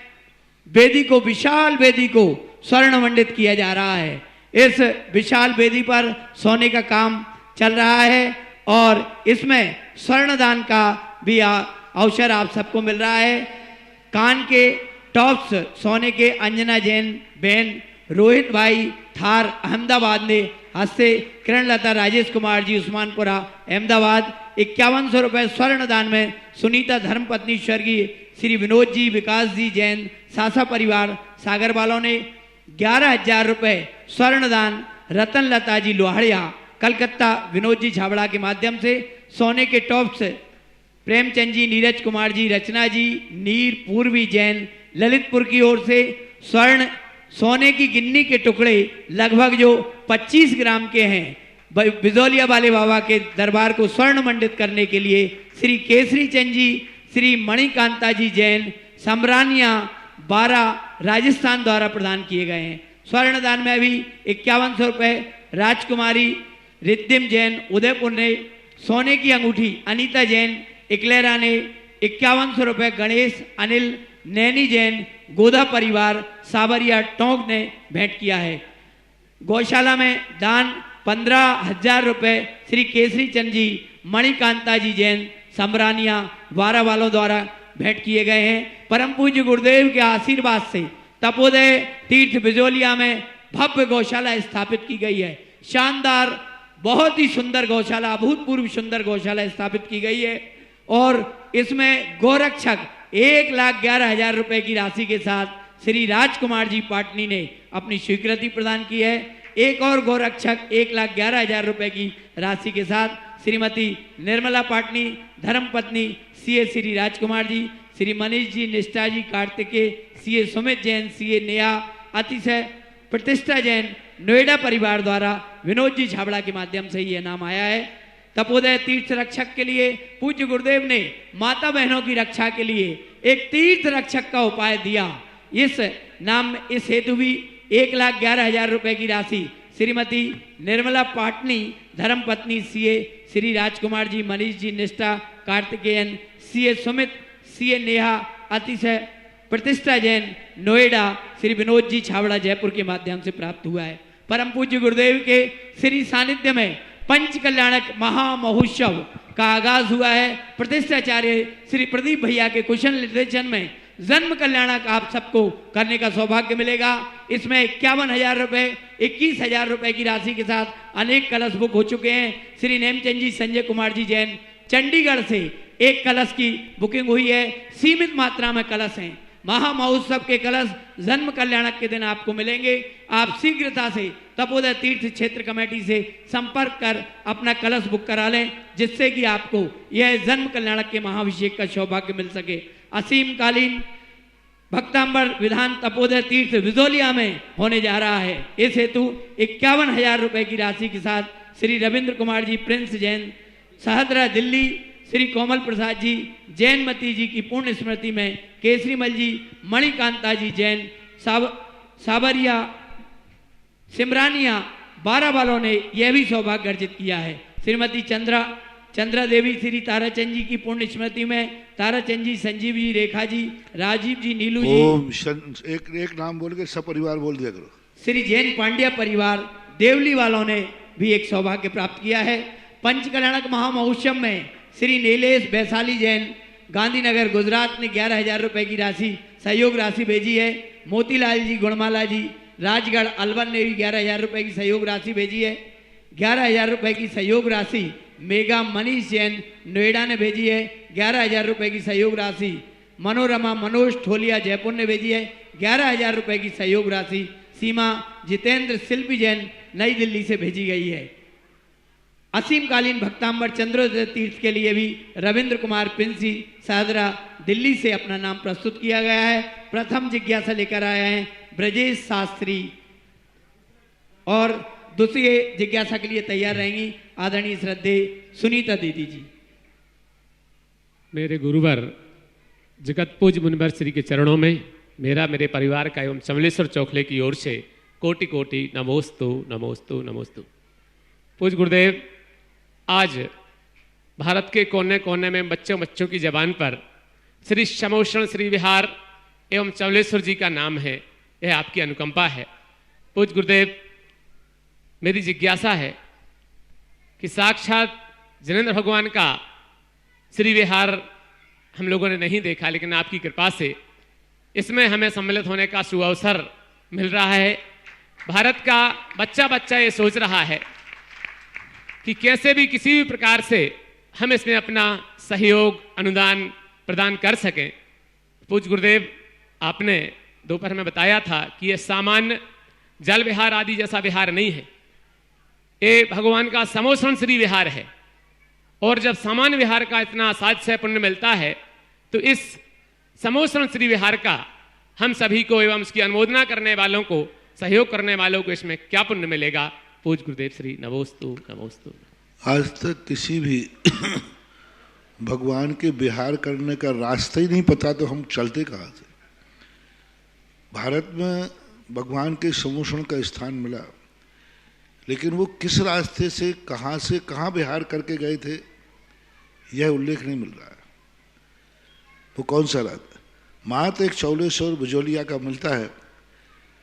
वेदी को, विशाल वेदी को स्वर्ण मंडित किया जा रहा है। इस विशाल वेदी पर सोने का काम चल रहा है और इसमें स्वर्ण दान का भी अवसर आप सबको मिल रहा है। कान के टॉप्स सोने के अंजना जैन बहन, रोहित भाई थार अहमदाबाद ने हाथ से, किरण लता राजेश कुमार जी उस्मानपुरा अहमदाबाद 5100 रुपये स्वर्ण दान में सुनीता धर्मपत्नी स्वर्गीय श्री विनोद जी विकास जी जैन सासा परिवार सागर वालों ने 11,000 रुपये स्वर्ण दान रतन लता जी लोहाड़िया कलकत्ता विनोद जी छाबड़ा के माध्यम से, सोने के टॉप्स प्रेमचंद जी नीरज कुमार जी रचना जी नीर पूर्वी जैन ललितपुर की ओर से, स्वर्ण सोने की गिन्नी के टुकड़े लगभग जो 25 ग्राम के हैं बिजौलिया वाले बाबा के दरबार को स्वर्ण मंडित करने के लिए श्री केसरी चंद जी श्री मणिकांता जी जैन समरानिया 12 राजस्थान द्वारा प्रदान किए गए हैं। स्वर्ण दान में भी 5100 रुपये राजकुमारी रिद्धिम जैन उदयपुर ने, सोने की अंगूठी अनीता जैन इकलेरा ने 5100 रुपये गणेश अनिल नैनी जैन गोदा परिवार साबरिया टोंक ने भेंट किया है। गौशाला में दान 15,000 रुपये श्री केसरी चंद जी मणिकांता जी जैन समरानिया 12 वालों द्वारा भेंट किए गए हैं। परम पूज्य गुरुदेव के आशीर्वाद से तपोदय तीर्थ बिजोलिया में भव्य गौशाला स्थापित की गई है। शानदार बहुत ही सुंदर गौशाला, अभूतपूर्व सुंदर गौशाला स्थापित की गई है और इसमें गोरक्षक 1,11,000 रुपये की राशि के साथ श्री राजकुमार जी पाटनी ने अपनी स्वीकृति प्रदान की है। एक और गोरक्षक 1,11,000 रुपये की राशि के साथ श्रीमती निर्मला पाटनी धर्मपत्नी सीए श्री राजकुमार जी, श्री मनीष जी निष्ठा जी कार्तिकेय, सीए सुमित जैन, सीए नेहा अतिशय प्रतिष्ठा जैन नोएडा परिवार द्वारा विनोद जी छाबड़ा के माध्यम से ये नाम आया है। तपोदय तीर्थ रक्षक के लिए पूज्य गुरुदेव ने माता बहनों की रक्षा के लिए एक तीर्थ रक्षक का उपाय दिया। इस नाम इस हेतु भी 1,11,000 रुपये की राशि श्रीमती निर्मला पाटनी धर्मपत्नी सीए श्री राजकुमार जी, मनीष जी निष्ठा कार्तिकेयन, सीए सुमित, सीए नेहा अतिशय प्रतिष्ठा जैन नोएडा, श्री विनोद जी छाबड़ा जयपुर के माध्यम से प्राप्त हुआ है। परम पूज्य गुरुदेव के श्री सानिध्य में पंच कल्याणक महामहोत्सव का आगाज हुआ है। प्रतिष्ठाचार्य श्री प्रदीप भैया के कुशल निर्देशन में जन्म कल्याणक आप सबको करने का सौभाग्य मिलेगा। इसमें 51,000 रुपये 21,000 रुपये की राशि के साथ अनेक कलश बुक हो चुके हैं। श्री नेमचंद जी संजय कुमार जी जैन चंडीगढ़ से एक कलश की बुकिंग हुई है। सीमित मात्रा में कलश हैं। महामहोत्सव के कलश जन्म कल्याणक के दिन आपको मिलेंगे। आप शीघ्रता से तपोदय तीर्थ क्षेत्र कमेटी से संपर्क कर अपना कलश बुक करा लें, जिससे कि आपको यह जन्म कल्याणक के महाभिषेक का सौभाग्य मिल सके। असीम कालीन भक्तांबर विधान तपोदय तीर्थ विजोलिया में होने जा रहा है। इस हेतु 51,000 रुपये की राशि के साथ श्री रविंद्र कुमार जी प्रिंस जैन सहदरा दिल्ली, श्री कोमल प्रसाद जी जैनमती जी की पुण्य स्मृति में केसरीमल जी मणिकांता जी जैन साबरिया सिमरानिया 12 वालों ने यह भी सौभाग्य अर्जित किया है। श्रीमती चंद्रा देवी श्री ताराचंद जी की पुण्य स्मृति में ताराचंद जी, संजीव जी, रेखा जी, राजीव जी, नीलू जी। ओम एक नाम बोल के सब परिवार बोल दिया करो। श्री जैन पांड्या परिवार देवली वालों ने भी एक सौभाग्य प्राप्त किया है। पंच कल्याणक महामहोत्सव में श्री नीलेश वैशाली जैन गांधीनगर गुजरात ने 11,000 रुपये की राशि सहयोग राशि भेजी है। मोतीलाल जी गुणमाला जी राजगढ़ अलवर ने भी 11,000 रुपये की सहयोग राशि भेजी है। 11,000 रुपये की सहयोग राशि मेगा मनीष जैन नोएडा ने भेजी है। 11,000 रुपये की सहयोग राशि मनोरमा मनोज ठोलिया जयपुर ने भेजी है। 11,000 रुपये की सहयोग राशि सीमा जितेंद्र शिल्पी जैन नई दिल्ली से भेजी गई है। असीमकालीन भक्तांबर चंद्रोदय तीर्थ के लिए भी रविंद्र कुमार पिंसी सादरा दिल्ली से अपना नाम प्रस्तुत किया गया है। प्रथम जिज्ञासा लेकर आए हैं ब्रजेश शास्त्री और दूसरी जिज्ञासा के लिए तैयार रहेंगी आदरणीय श्रद्धेय सुनीता दीदी जी। मेरे गुरुवर जगत पूज मुनिवर श्री के चरणों में मेरा, मेरे परिवार का एवं चमलेश्वर चौखले की ओर से कोटि कोटि नमोस्तु नमोस्तु नमोस्तु। पूज गुरुदेव, आज भारत के कोने कोने में बच्चों की जबान पर श्री समोषण श्री विहार एवं चमलेश्वर जी का नाम है। यह आपकी अनुकंपा है। पूज गुरुदेव, मेरी जिज्ञासा है कि साक्षात जनेन्द्र भगवान का श्री विहार हम लोगों ने नहीं देखा, लेकिन आपकी कृपा से इसमें हमें सम्मिलित होने का सुअवसर मिल रहा है। भारत का बच्चा बच्चा ये सोच रहा है कि कैसे भी किसी भी प्रकार से हम इसमें अपना सहयोग अनुदान प्रदान कर सकें। पूज्य गुरुदेव, आपने दोपहर में बताया था कि ये सामान्य जल विहार आदि जैसा विहार नहीं है, ये भगवान का समोसरण श्री विहार है। और जब सामान्य विहार का इतना साध्य पुण्य मिलता है तो इस समोसरण श्री विहार का हम सभी को एवं उसकी अनुमोदना करने वालों को, सहयोग करने वालों को इसमें क्या पुण्य मिलेगा। पूज्य गुरुदेव श्री नमोस्तु नमोस्तु। आज तक किसी भी भगवान के विहार करने का रास्ता ही नहीं पता तो हम चलते कहाँ से। भारत में भगवान के समोसरण का स्थान मिला, लेकिन वो किस रास्ते से कहाँ विहार करके गए थे यह उल्लेख नहीं मिल रहा है। वो कौन सा रास्ता? मात्र एक चौलेश्वर बिजोलिया का मिलता है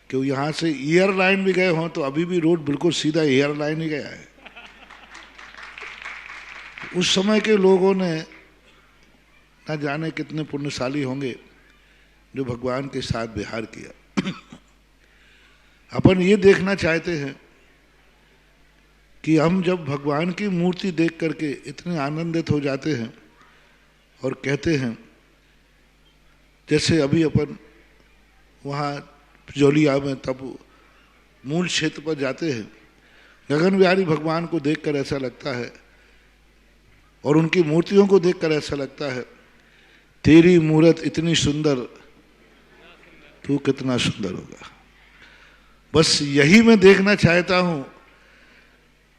कि वो यहाँ से एयरलाइन भी गए हों तो अभी भी रोड बिल्कुल सीधा एयरलाइन ही गया है। उस समय के लोगों ने न जाने कितने पुण्यशाली होंगे जो भगवान के साथ विहार किया। अपन ये देखना चाहते हैं कि हम जब भगवान की मूर्ति देख करके इतने आनंदित हो जाते हैं और कहते हैं, जैसे अभी अपन वहाँ जोलिया में तब मूल क्षेत्र पर जाते हैं, गगन बिहारी भगवान को देखकर ऐसा लगता है और उनकी मूर्तियों को देखकर ऐसा लगता है, तेरी मूर्त इतनी सुंदर, तू कितना सुंदर होगा। बस यही मैं देखना चाहता हूं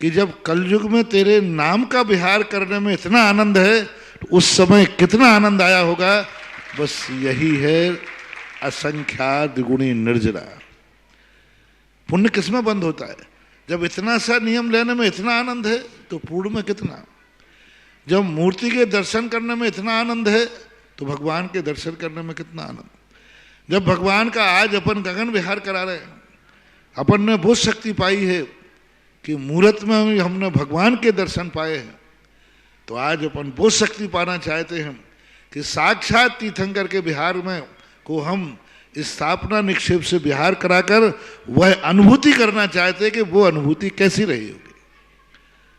कि जब कलयुग में तेरे नाम का विहार करने में इतना आनंद है तो उस समय कितना आनंद आया होगा। बस यही है असंख्यात गुणी निर्जरा। पुण्य किसमें बंद होता है? जब इतना सा नियम लेने में इतना आनंद है तो पूर्ण में कितना। जब मूर्ति के दर्शन करने में इतना आनंद है तो भगवान के दर्शन करने में कितना आनंद। जब भगवान का आज अपन गगन विहार करा रहे हैं, अपन ने बहुत शक्ति पाई है कि मूर्त में हमने भगवान के दर्शन पाए हैं, तो आज अपन बहुत शक्ति पाना चाहते हैं कि साक्षात तीर्थंकर के विहार में को हम स्थापना निक्षेप से विहार कराकर वह अनुभूति करना चाहते हैं कि वो अनुभूति कैसी रही होगी।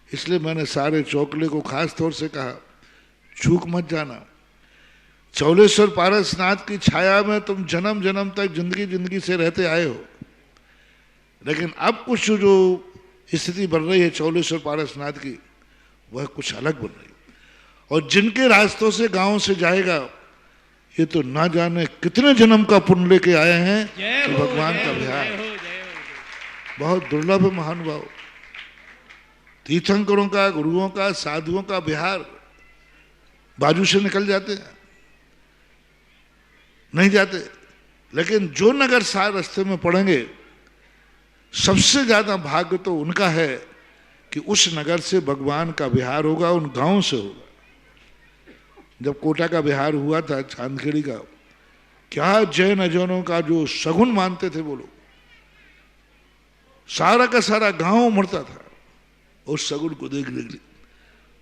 इसलिए मैंने सारे चौकले को खास तौर से कहा, चूक मत जाना। चौलेश्वर पारसनाथ की छाया में तुम जन्म जन्म तक जिंदगी से रहते आए हो, लेकिन अब कुछ जो स्थिति बन रही है चौलेश्वर पारसनाथ की, वह कुछ अलग बन रही है। और जिनके रास्तों से गांव से जाएगा, ये तो ना जाने कितने जन्म का पुण्य लेके आए हैं कि भगवान का विहार। बहुत दुर्लभ है महानुभाव। तीर्थंकरों का, गुरुओं का, साधुओं का विहार बाजू से निकल जाते हैं, नहीं जाते। लेकिन जो नगर सार रास्ते में पड़ेंगे, सबसे ज्यादा भाग्य तो उनका है कि उस नगर से भगवान का विहार होगा, उन गांव से होगा। जब कोटा का विहार हुआ था चांदखेड़ी का, क्या जैन अजैनों का जो शगुन मानते थे वो लोग, सारा का सारा गांव मरता था उस शगुन को देख देख।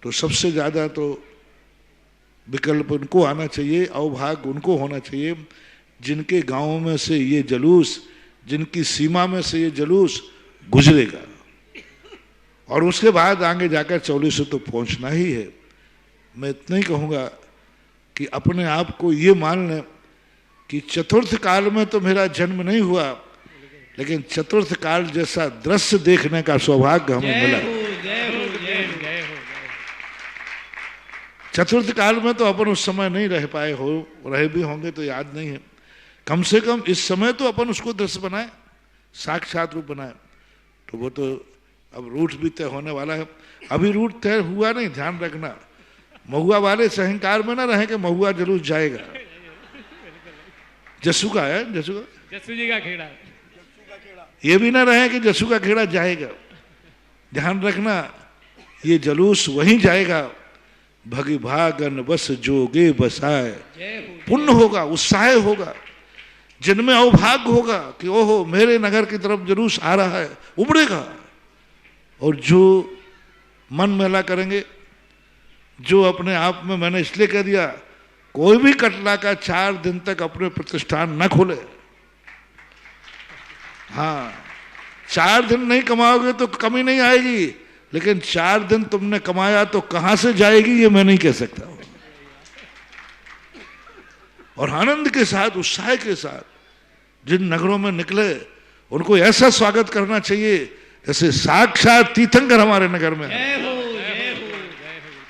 तो सबसे ज्यादा तो विकल्प उनको आना चाहिए, अवभाग्य उनको होना चाहिए जिनके गांव में से ये जलूस, जिनकी सीमा में से ये जलूस गुजरेगा। और उसके बाद आगे जाकर 44 तो पहुंचना ही है। मैं इतना ही कहूँगा कि अपने आप को ये मान लें कि चतुर्थ काल में तो मेरा जन्म नहीं हुआ, लेकिन चतुर्थ काल जैसा दृश्य देखने का सौभाग्य हमें मिला। चतुर्थ काल में तो अपन उस समय नहीं रह पाए हो, रहे भी होंगे तो याद नहीं है। कम से कम इस समय तो अपन उसको दृश्य बनाए, साक्षात रूप बनाए। तो वो तो अब रूट भी तय होने वाला है। अभी रूट तय हुआ नहीं, ध्यान रखना। महुआ वाले सहंकार में ना रहे कि महुआ जरूर जाएगा। जस्सू का है, जस्सू जी का खेड़ा, ये भी ना रहे कि जस्सू का खेड़ा जाएगा। ध्यान रखना, ये जलूस वहीं जाएगा। भगी भागन बस जोगे बसाए, पुण्य होगा, उत्साह होगा। जिनमें अवभाग्य होगा कि ओहो मेरे नगर की तरफ जलूस आ रहा है, उमड़ेगा। और जो मन मेला करेंगे, जो अपने आप में मैंने इसलिए कह दिया कोई भी कटला का 4 दिन तक अपने प्रतिष्ठान न खोले। हाँ, 4 दिन नहीं कमाओगे तो कमी नहीं आएगी, लेकिन 4 दिन तुमने कमाया तो कहां से जाएगी ये मैं नहीं कह सकता। और आनंद के साथ, उत्साह के साथ जिन नगरों में निकले उनको ऐसा स्वागत करना चाहिए जैसे साक्षात तीर्थंकर हमारे नगर में है।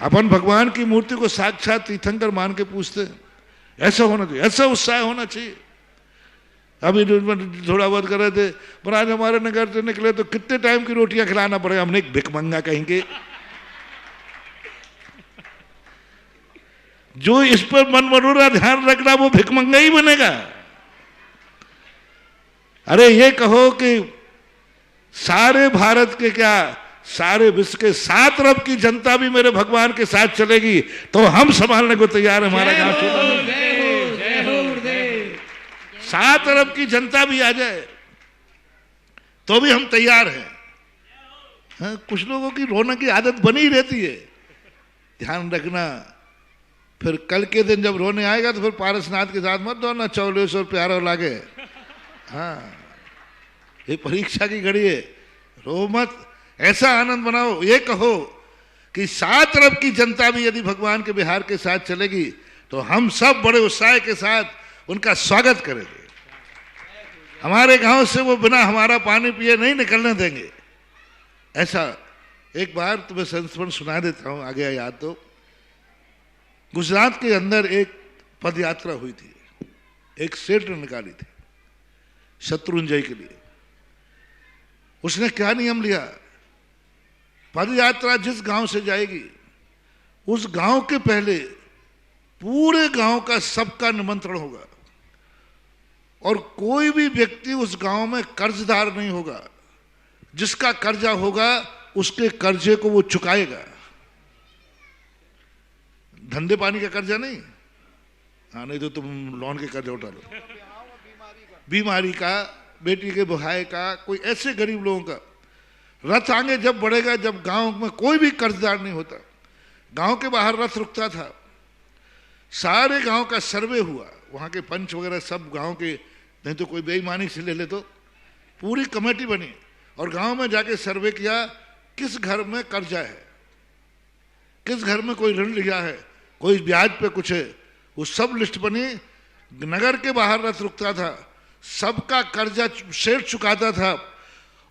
अपन भगवान की मूर्ति को साक्षात तीर्थंकर मान के पूछते हैं, ऐसा होना चाहिए, ऐसा उत्साह होना चाहिए। अभी थोड़ा बहुत कर रहे थे, पर आज हमारे नगर से निकले तो कितने टाइम की रोटियां खिलाना पड़ेगा, हमने एक भिखमंगा कहेंगे। जो इस पर मन मनोरा ध्यान रखना वो भिखमंगा ही बनेगा। अरे ये कहो कि सारे भारत के क्या, सारे विश्व के 7 अरब की जनता भी मेरे भगवान के साथ चलेगी तो हम संभालने को तैयार है। हमारा गांव छोटा नहीं, 7 अरब की जनता भी आ जाए तो भी हम तैयार हैं। हाँ, कुछ लोगों की रोने की आदत बनी ही रहती है, ध्यान रखना। फिर कल के दिन जब रोने आएगा तो फिर पारसनाथ के साथ मत दौड़ना, 44 प्यारा लागे। हाँ, ये परीक्षा की घड़ी है, रो मत, ऐसा आनंद बनाओ। ये कहो कि 7 अरब की जनता भी यदि भगवान के बिहार के साथ चलेगी तो हम सब बड़े उत्साह के साथ उनका स्वागत करेंगे। हमारे गांव से वो बिना हमारा पानी पिए नहीं निकलने देंगे। ऐसा एक बार तुम्हें संस्मरण सुना देता हूं, आ गया याद तो। गुजरात के अंदर एक पद यात्रा हुई थी, एक सेठ ने निकाली थी शत्रुंजय के लिए। उसने क्या नियम लिया, पद यात्रा जिस गांव से जाएगी उस गांव के पहले पूरे गांव का सबका निमंत्रण होगा और कोई भी व्यक्ति उस गांव में कर्जदार नहीं होगा। जिसका कर्जा होगा उसके कर्जे को वो चुकाएगा। धंधे पानी का कर्जा नहीं, हाँ, नहीं तो तुम लोन के कर्जा उठा लो, बीमारी का, बेटी के बुहाई का, कोई ऐसे गरीब लोगों का। रथ आगे जब बढ़ेगा, जब गांव में कोई भी कर्जदार नहीं होता, गांव के बाहर रथ रुकता था, सारे गांव का सर्वे हुआ, वहां के पंच वगैरह सब गांव के, नहीं तो कोई बेईमानी से ले ले तो पूरी कमेटी बनी और गांव में जाके सर्वे किया किस घर में कर्जा है, किस घर में कोई ऋण लिया है, कोई ब्याज पे कुछ है, वो सब लिस्ट बनी। नगर के बाहर रथ रुकता था, सबका कर्जा सेठ चुकाता था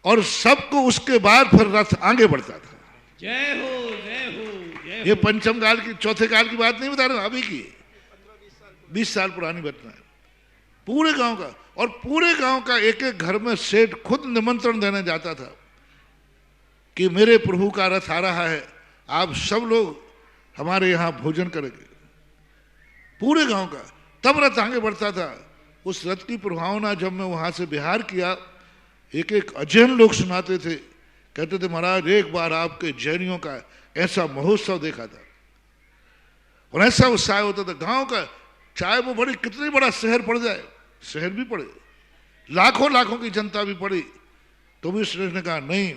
और सबको उसके बाद फिर रथ आगे बढ़ता था। जय हो, जय हो, जय हो। ये पंचम काल की, चौथे काल की बात नहीं बता रहा, अभी की 20 साल पुरानी घटना है। पूरे गांव का, और पूरे गांव का एक एक घर में सेठ खुद निमंत्रण देने जाता था कि मेरे प्रभु का रथ आ रहा है, आप सब लोग हमारे यहाँ भोजन करेंगे। पूरे गांव का, तब रथ आगे बढ़ता था। उस रथ की प्रभावना जब मैं वहां से बिहार किया, एक एक अजैन लोग सुनाते थे, कहते थे महाराज एक बार आपके जैनियों का ऐसा महोत्सव देखा था और ऐसा उत्साह होता था गांव का, चाहे वो बड़ी कितनी बड़ा शहर पड़ जाए, शहर भी पड़े, लाखों लाखों की जनता भी पड़ी, तो भी श्रेष्ठ ने कहा नहीं,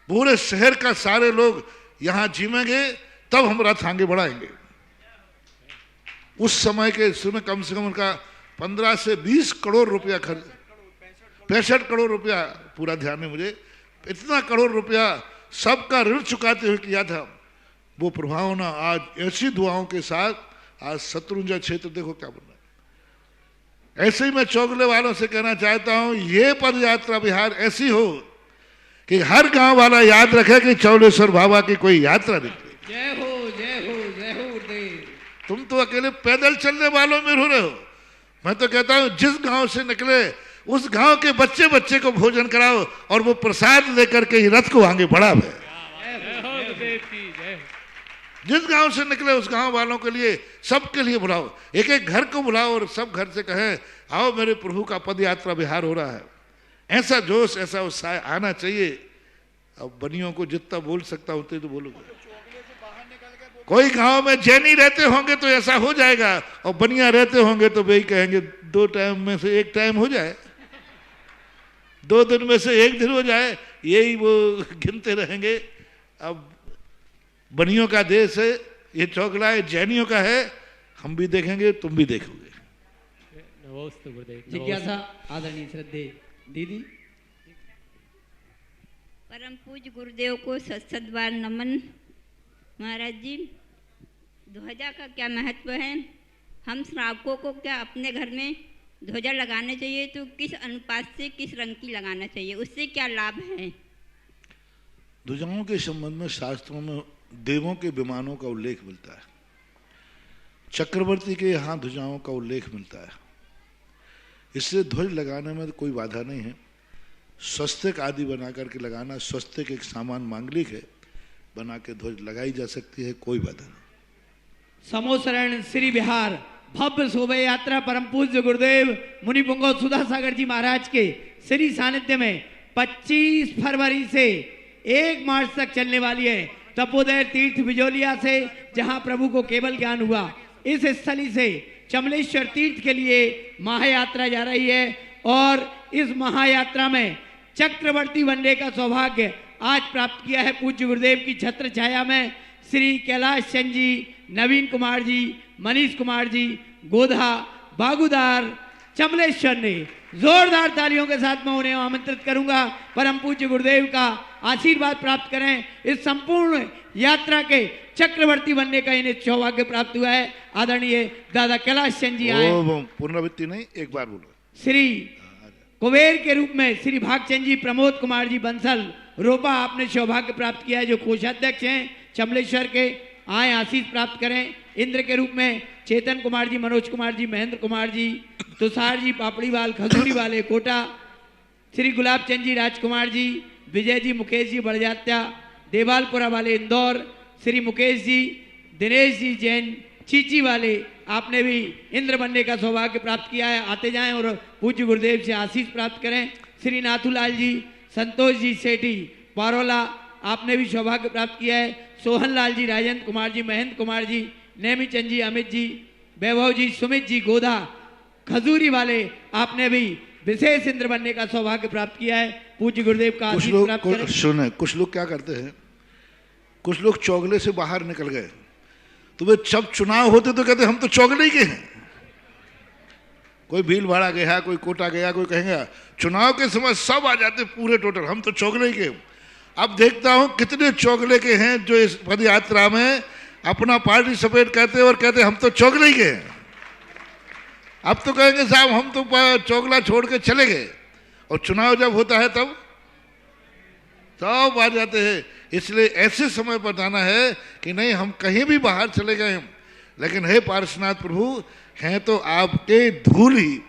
पूरे शहर का सारे लोग यहां जिमेंगे तब हम रथ आगे बढ़ाएंगे। उस समय के सुने कम से कम उनका 15 से 20 करोड़ रुपया खर्च, 65 करोड़ रुपया, पूरा ध्यान है मुझे, इतना करोड़ रुपया सबका ऋण चुकाते हुए किया था। वो प्रभावना आज ऐसी दुआओं के साथ आज शत्रुंजय क्षेत्र देखो क्या बन रहा है। ऐसे ही मैं चौगले वालों से कहना चाहता हूं, ये पद यात्रा बिहार ऐसी हो कि हर गांव वाला याद रखे कि चौलेश्वर बाबा की कोई यात्रा निकली। जय हो, जय हो, जय हो गुरुदेव। तुम तो अकेले पैदल चलने वालों में रो रहे हो, मैं तो कहता हूं जिस गांव से निकले उस गांव के बच्चे बच्चे को भोजन कराओ और वो प्रसाद लेकर के ही रथ को आगे बढ़ावे। जिस गांव से निकले उस गांव वालों के लिए, सबके लिए बुलाओ, एक एक घर को बुलाओ और सब घर से कहें आओ मेरे प्रभु का पद यात्रा बिहार हो रहा है। ऐसा जोश, ऐसा उत्साह आना चाहिए। अब बनियों को जितना बोल सकता होते तो बोलूंगा। कोई गांव में जैनी रहते होंगे तो ऐसा हो जाएगा और बनिया रहते होंगे तो वही कहेंगे 2 टाइम में से 1 टाइम हो जाए, 2 दिन में से 1 दिन हो जाए, यही वो गिनते रहेंगे। अब बनियों का देश है, ये चौगला है, जैनियों का है, हम भी देखेंगे, तुम भी देखोगे। नमोस्तु गुरुदेव। जिज्ञासा आदरणीय श्रद्धे दीदी। परम पूज्य गुरुदेव को सत बार नमन। महाराज जी, ध्वजा का क्या महत्व है? हम श्रावकों को क्या अपने घर में ध्वजा लगाना चाहिए तो किस अनुपात से, किस रंग की लगाना चाहिए, उससे क्या लाभ है? ध्वजाओं के संबंध में शास्त्रों में देवों के विमानों का उल्लेख मिलता है, चक्रवर्ती के यहाँ ध्वजाओं का उल्लेख मिलता है। इससे ध्वज लगाने में कोई बाधा नहीं है। स्वस्तिक आदि बना करके लगाना, स्वस्तिक एक सामान मांगलिक है, बना के ध्वज लगाई जा सकती है, कोई बाधा नहीं। समोसरण श्री विहार भव्य शोभा यात्रा परम पूज्य गुरुदेव मुनि पुंगव सुधा सागर जी महाराज के श्री सानिध्य में 25 फरवरी से 1 मार्च तक चलने वाली है। तपोदय तीर्थ बिजोलिया से जहां प्रभु को केवल ज्ञान हुआ, इस स्थली से चमलेश्वर तीर्थ के लिए महायात्रा जा रही है और इस महायात्रा में चक्रवर्ती बनने का सौभाग्य आज प्राप्त किया है पूज्य गुरुदेव की छत्र छाया में। श्री कैलाश चंद जी, नवीन कुमार जी, मनीष कुमार जी, गोधा बागुदार चमलेश्वर ने जोरदार तालियों के साथ मैं उन्हें आमंत्रित करूंगा परम पूज्य गुरुदेव का आशीर्वाद प्राप्त करें। इस संपूर्ण यात्रा के चक्रवर्ती बनने का इन्हें सौभाग्य प्राप्त हुआ है। आदरणीय दादा कैलाश चंद जी आए। पुनरावृत्ति नहीं, एक बार बोलो। श्री कुबेर के रूप में श्री भागचंद जी, प्रमोद कुमार जी बंसल रोपा आपने सौभाग्य प्राप्त किया है, जो कोषाध्यक्ष हैं चमलेश्वर के, आए आशीष प्राप्त करें। इंद्र के रूप में चेतन कुमार जी, मनोज कुमार जी, महेंद्र कुमार जी, तुषार जी पापड़ीवाल खजूरी वाले कोटा, श्री गुलाब चंद जी राजकुमार जी, विजय जी, मुकेश जी बड़जात्या देवालपुरा वाले इंदौर, श्री मुकेश जी, दिनेश जी जैन चीची वाले, आपने भी इंद्र बनने का सौभाग्य प्राप्त किया है। आते जाएं और पूज्य गुरुदेव से आशीष प्राप्त करें। श्री नाथूलाल जी, संतोष जी सेठी पारोला, आपने भी सौभाग्य प्राप्त किया है। सोहन लाल जी, राजेंद्र कुमार जी, महेंद्र कुमार जी, नेमी चंद जी, अमित जी, वैभव जी, सुमित जी, गोधा खजूरी वाले, आपने भी विशेष इंद्र बनने का सौभाग्य प्राप्त किया है। पूज्य गुरुदेव का आशीष प्राप्त करें। सुने, कुछ लोग क्या करते हैं, कुछ लोग चौगले से बाहर निकल गए, तो वे जब चुनाव होते तो कहते हम तो चौगले के हैं। कोई भीलवाड़ा गया, कोई कोटा गया, कोई कहेंगे चुनाव के समय सब आ जाते पूरे टोटल, हम तो चौगले के। अब देखता हूं कितने चौगले के हैं जो इस पद यात्रा में अपना पार्टी सपेट कहते और कहते हम तो चौगले के हैं। अब तो कहेंगे साहब हम तो चौगला छोड़ के चले गए, और चुनाव जब होता है तब सब आ जाते हैं। इसलिए ऐसे समय पर जाना है कि नहीं हम कहीं भी बाहर चले गए, लेकिन हे पार्श्वनाथ प्रभु हैं तो आपके धूल ही,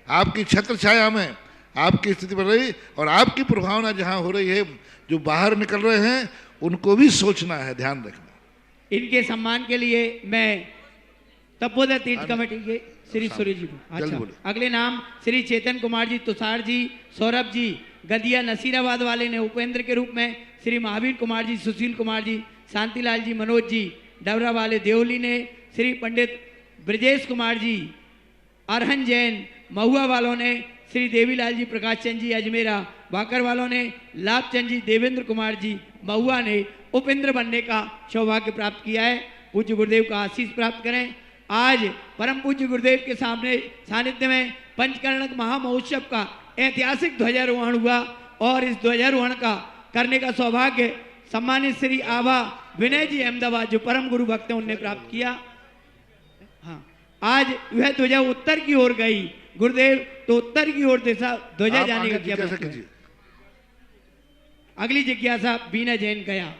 आपकी छत्र छाया में आपकी स्थिति बढ़ रही, और आपकी प्रभावना जहाँ हो रही है, जो बाहर निकल रहे हैं उनको भी सोचना है, ध्यान रखना। इनके सम्मान के लिए मैं तपोदय तीर्थ कमेटी के श्री सूर्य जी को। अच्छा, अगले नाम श्री चेतन कुमार जी, तुषार जी, सौरभ जी, गदिया नसीराबाद वाले ने उपेंद्र के रूप में श्री महावीर कुमार जी, सुशील कुमार जी, शांतिलाल जी, मनोज जी, डबरा वाले देवली ने श्री पंडित ब्रजेश कुमार जी, अरहन जैन, महुआ वालों ने श्री देवीलाल जी, प्रकाश चंद जी अजमेरा, बाकर वालों ने लाभचंद जी, देवेंद्र कुमार जी, महुआ ने उपेंद्र बनने का सौभाग्य प्राप्त किया है। पूज्य गुरुदेव का आशीष प्राप्त करें। आज परम पूज्य गुरुदेव के सामने सानिध्य में पंचकर्णक महामहोत्सव का ऐतिहासिक ध्वजारोहण हुआ, और इस ध्वजारोहण का करने का सौभाग्य सम्मानित श्री आभा विनय जी अहमदाबाद, जो परम गुरु भक्त हैं, उनने प्राप्त किया। हाँ, आज वह ध्वजा उत्तर की ओर गई, गुरुदेव तो उत्तर की ओर दिशा ध्वजा जाने का क्या मतलब? अगली जिज्ञासा बीना जैन गया,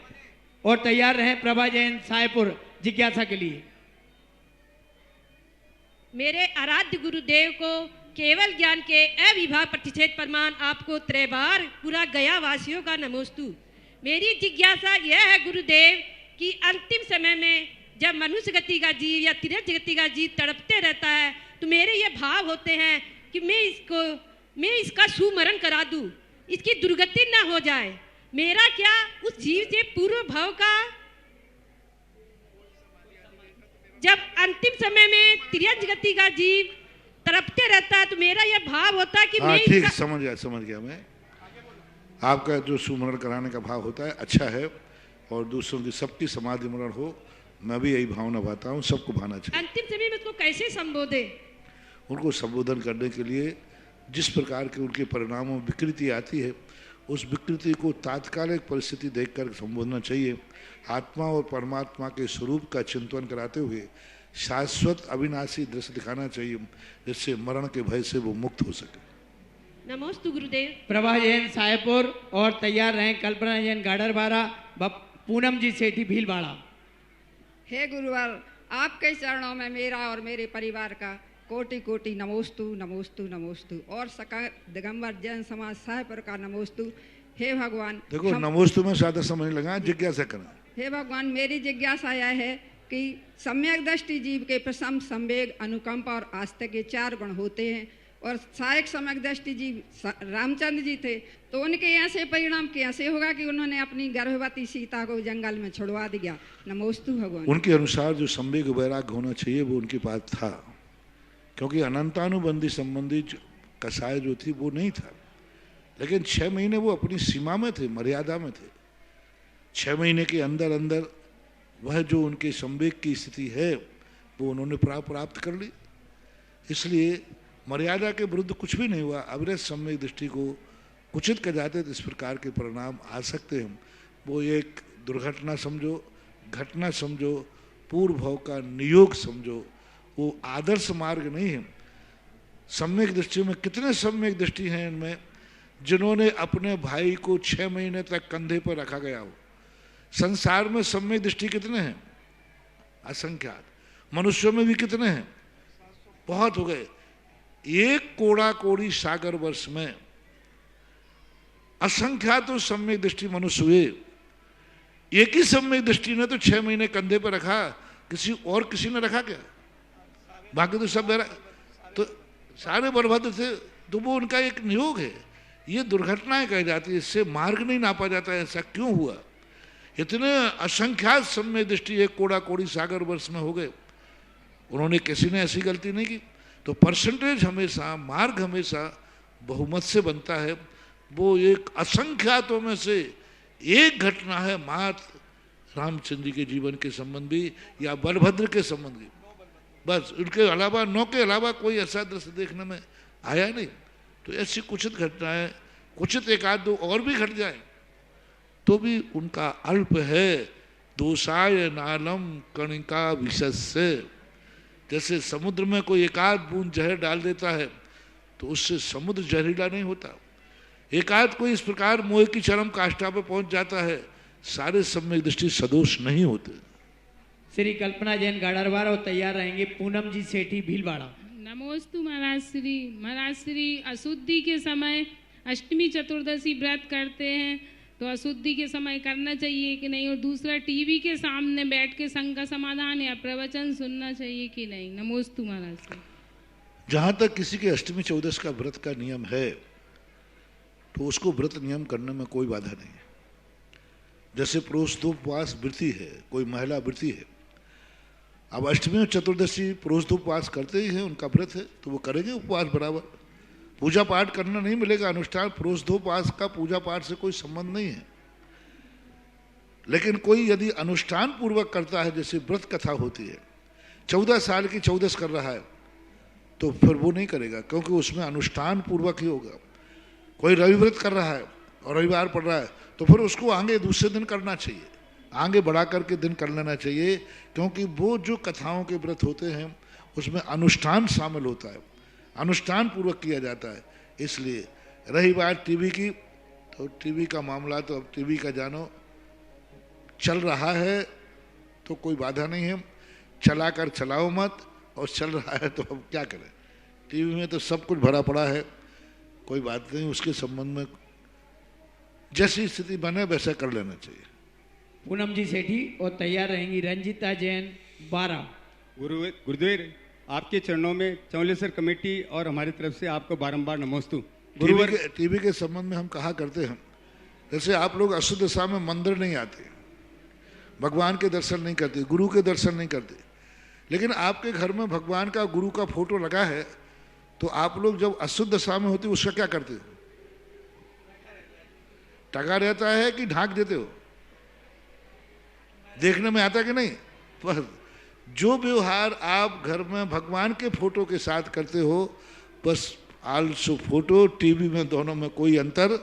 और तैयार रहे प्रभा जैन सायपुर जिज्ञासा के लिए। मेरे आराध्य गुरुदेव को केवल ज्ञान के अविभा प्रतिषेध प्रमाण आपको त्रैबार पूरा गया वासियों का नमोस्तु। मेरी जिज्ञासा यह है गुरुदेव कि अंतिम समय में जब मनुष्य गति का जीव या तिरथ गति का जीव तड़पते रहता है, तो मेरे ये भाव होते हैं कि मैं इसका सुमरण करा दूं, इसकी दुर्गति ना हो जाए। मेरा क्या उस जीव से पूर्व भाव का, जब अंतिम समय में तिरथ गति का जीव तड़पते रहता है, तो मेरा यह भाव होता है कि मैं ठीक, समझ गया मैं। आपका जो सुमरण कराने का भाव होता है अच्छा है, और दूसरों की सबकी समाधि मरण हो मैं भी यही भाव निभाता हूँ, सबको भाना चाहिए। अंतिम समय में उसको कैसे संबोधे? उनको संबोधन करने के लिए जिस प्रकार के उनके परिणामों में विकृति आती है, उस विकृति को तात्कालिक परिस्थिति देखकर संबोधना चाहिए। आत्मा और परमात्मा के स्वरूप का चिंतन कराते हुए शाश्वत अविनाशी दृश्य दिखाना चाहिए, जिससे मरण के भय से वो मुक्त हो सके। नमोस्तु गुरुदेव। प्रभा जैन साहेबपुर और तैयार रहें कल्पना जैन गाडरबारा, पूनम जी सेठी भीलवाड़ा। हे गुरुवर, आपके चरणों में मेरा और मेरे परिवार का कोटि कोटि नमोस्तु नमोस्तु नमोस्तु, और सका दिगंबर जैन समाज साहेबपुर का नमोस्तु। हे भगवान, देखो नमोस्तु में ज्यादा समय लगा, जिज्ञासा करना। हे भगवान, मेरी जिज्ञासा यह है कि सम्यक दृष्टि जीव के प्रशम, संवेग, अनुकंपा और आस्था के 4 गुण होते हैं, और सहायक सम्यक दृष्टि जीव रामचंद्र जी थे, तो उनके ऐसे परिणाम कैसे होगा कि उन्होंने अपनी गर्भवती सीता को जंगल में छुड़वा दिया? नमोस्तु भगवान। उनके अनुसार जो संवेग वैराग्य होना चाहिए वो उनके पास था, क्योंकि अनंतानुबंधी संबंधी कसाय जो थी वो नहीं था, लेकिन 6 महीने वो अपनी सीमा में थे, मर्यादा में थे। 6 महीने के अंदर अंदर वह जो उनके संवेग की स्थिति है वो उन्होंने प्राप्त कर ली, इसलिए मर्यादा के विरुद्ध कुछ भी नहीं हुआ। अविरत संवेग दृष्टि को कुचित कर जाते तो इस प्रकार के परिणाम आ सकते हैं। वो एक दुर्घटना समझो, घटना समझो, पूर्व भाव का नियोग समझो, वो आदर्श मार्ग नहीं है। सम्यक दृष्टि में कितने सम्यक दृष्टि हैं इनमें, जिन्होंने अपने भाई को 6 महीने तक कंधे पर रखा गया हो। संसार में सम्यक दृष्टि कितने हैं? असंख्यात। मनुष्यों में भी कितने हैं? बहुत हो गए। एक कोड़ा कोड़ी सागर वर्ष में असंख्यात तो सम्यक दृष्टि मनुष्य हुए। एक ही सम्यक दृष्टि ने तो 6 महीने कंधे पर रखा, किसी ने रखा क्या? बाकी तो सब तो सारे बर्बाद थे, तो वो उनका एक नियोग है। ये दुर्घटनाएं कही जाती है, इससे मार्ग नहीं नापा जाता है ऐसा क्यों हुआ। इतने असंख्यात सम्यक दृष्टि एक कोड़ा कोड़ी सागर वर्ष में हो गए, उन्होंने किसी ने ऐसी गलती नहीं की। तो परसेंटेज हमेशा, मार्ग हमेशा बहुमत से बनता है। वो एक असंख्यातों में से एक घटना है मात्र रामचंद्र जी के जीवन के संबंधी या बलभद्र के संबंधी, बस। उनके अलावा 9 के अलावा कोई ऐसा दृश्य देखने में आया नहीं। तो ऐसी कुचित घटनाएं, कुचित 1-2 और भी घट जाए तो भी उनका अल्प है। दोषाय नालम कणिका विशस्य, जैसे समुद्र में कोई 1-8 बूंद जहर डाल देता है तो उससे समुद्र जहरीला नहीं होता। 1-8 कोई इस प्रकार मोह की चरम काष्ठा पर पहुंच जाता है, सारे सम्यक दृष्टि सदोष नहीं होते। श्री कल्पना जैन गाडरवार और तैयार रहेंगे पूनम जी सेठी भीलवाड़ा। नमोस्तु महाराज श्री अशुद्धि के समय अष्टमी चतुर्दशी व्रत करते हैं तो अशुद्धि के समय करना चाहिए कि नहीं, और दूसरा टीवी के सामने बैठ के संग का समाधान या प्रवचन सुनना चाहिए कि नहीं? नमोस्तु महाराज श्री। जहां तक किसी के अष्टमी चौदश का व्रत का नियम है तो उसको व्रत नियम करने में कोई बाधा नहीं है। जैसे प्रोष्ठोपवास वृत्ति है, कोई महिला वृत्ति है, अब अष्टमी और चतुर्दशी प्रोष्ठोपवास करते ही हैं, उनका व्रत है तो वो करेंगे उपवास बराबर। पूजा पाठ करना नहीं मिलेगा अनुष्ठान, प्रोष्ठोपवास का पूजा पाठ से कोई संबंध नहीं है। लेकिन कोई यदि अनुष्ठान पूर्वक करता है, जैसे व्रत कथा होती है, 14 साल की चौदस कर रहा है तो फिर वो नहीं करेगा, क्योंकि उसमें अनुष्ठान पूर्वक ही होगा। कोई रवि व्रत कर रहा है और रविवार पड़ रहा है तो फिर उसको आगे दूसरे दिन करना चाहिए, आगे बढ़ा करके दिन कर लेना चाहिए, क्योंकि वो जो कथाओं के व्रत होते हैं उसमें अनुष्ठान शामिल होता है, अनुष्ठान पूर्वक किया जाता है। इसलिए रही बात टीवी की, तो टीवी का मामला तो अब टीवी का जानो, चल रहा है तो कोई बाधा नहीं है, चला कर चलाओ मत, और चल रहा है तो अब क्या करें। टीवी में तो सब कुछ भरा पड़ा है, कोई बात नहीं, उसके संबंध में जैसी स्थिति बने वैसा कर लेना चाहिए। पूनम जी सेठी और तैयार रहेंगी रंजिता जैन 12। गुरुदेव, आपके चरणों में चौलेसर कमेटी और हमारी तरफ से आपको बारंबार नमोस्तु। टीवी के संबंध में हम कहा करते हैं, जैसे आप लोग अशुद्ध दशा में मंदिर नहीं आते, भगवान के दर्शन नहीं करते, गुरु के दर्शन नहीं करते, लेकिन आपके घर में भगवान का, गुरु का फोटो लगा है, तो आप लोग जब अशुद्ध दशा में होते उसका क्या करते हो? टका रहता है कि ढांक देते हो? देखने में आता कि नहीं? पर जो व्यवहार आप घर में भगवान के फोटो के साथ करते हो, बस आलसो फोटो टीवी में, दोनों में कोई अंतर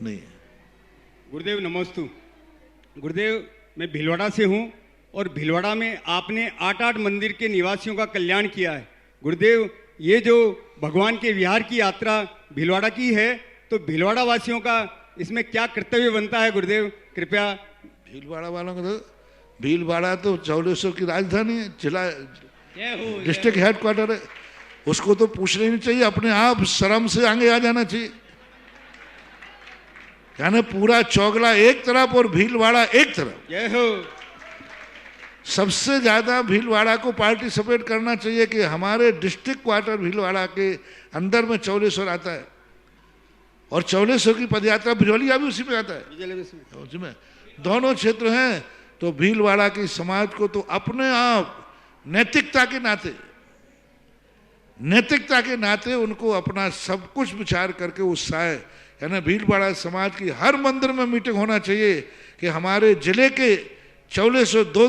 नहीं है। गुरुदेव नमोस्तु। गुरुदेव मैं भीलवाड़ा से हूँ और भीलवाड़ा में आपने 8-8 मंदिर के निवासियों का कल्याण किया है। गुरुदेव ये जो भगवान के विहार की यात्रा भीलवाड़ा की है, तो भीलवाड़ा वासियों का इसमें क्या कर्तव्य बनता है गुरुदेव, कृपया। भीलवाड़ा वालों का तो, भीलवाड़ा तो चौलेश्वर की राजधानी है, जिला डिस्ट्रिक्ट हेडक्वार्टर है, उसको तो पूछना ही नहीं चाहिए, अपने आप शर्म से आगे आ जाना चाहिए। यानी पूरा चौगला एक तरफ और भीलवाड़ा एक तरफ। सबसे ज्यादा भीलवाड़ा को पार्टिसिपेट करना चाहिए कि हमारे डिस्ट्रिक्ट क्वार्टर भीलवाड़ा के अंदर में चौलेश्वर आता है, और चौलेश्वर की पदयात्रा भिजौलिया भी उसी में आता है, उसी में दोनों क्षेत्र हैं। तो भीलवाड़ा की समाज को तो अपने आप नैतिकता के नाते उनको अपना सब कुछ विचार करके उत्साह, यानी भीलवाड़ा समाज की हर मंदिर में मीटिंग होना चाहिए कि हमारे जिले के चौलेश्वर 2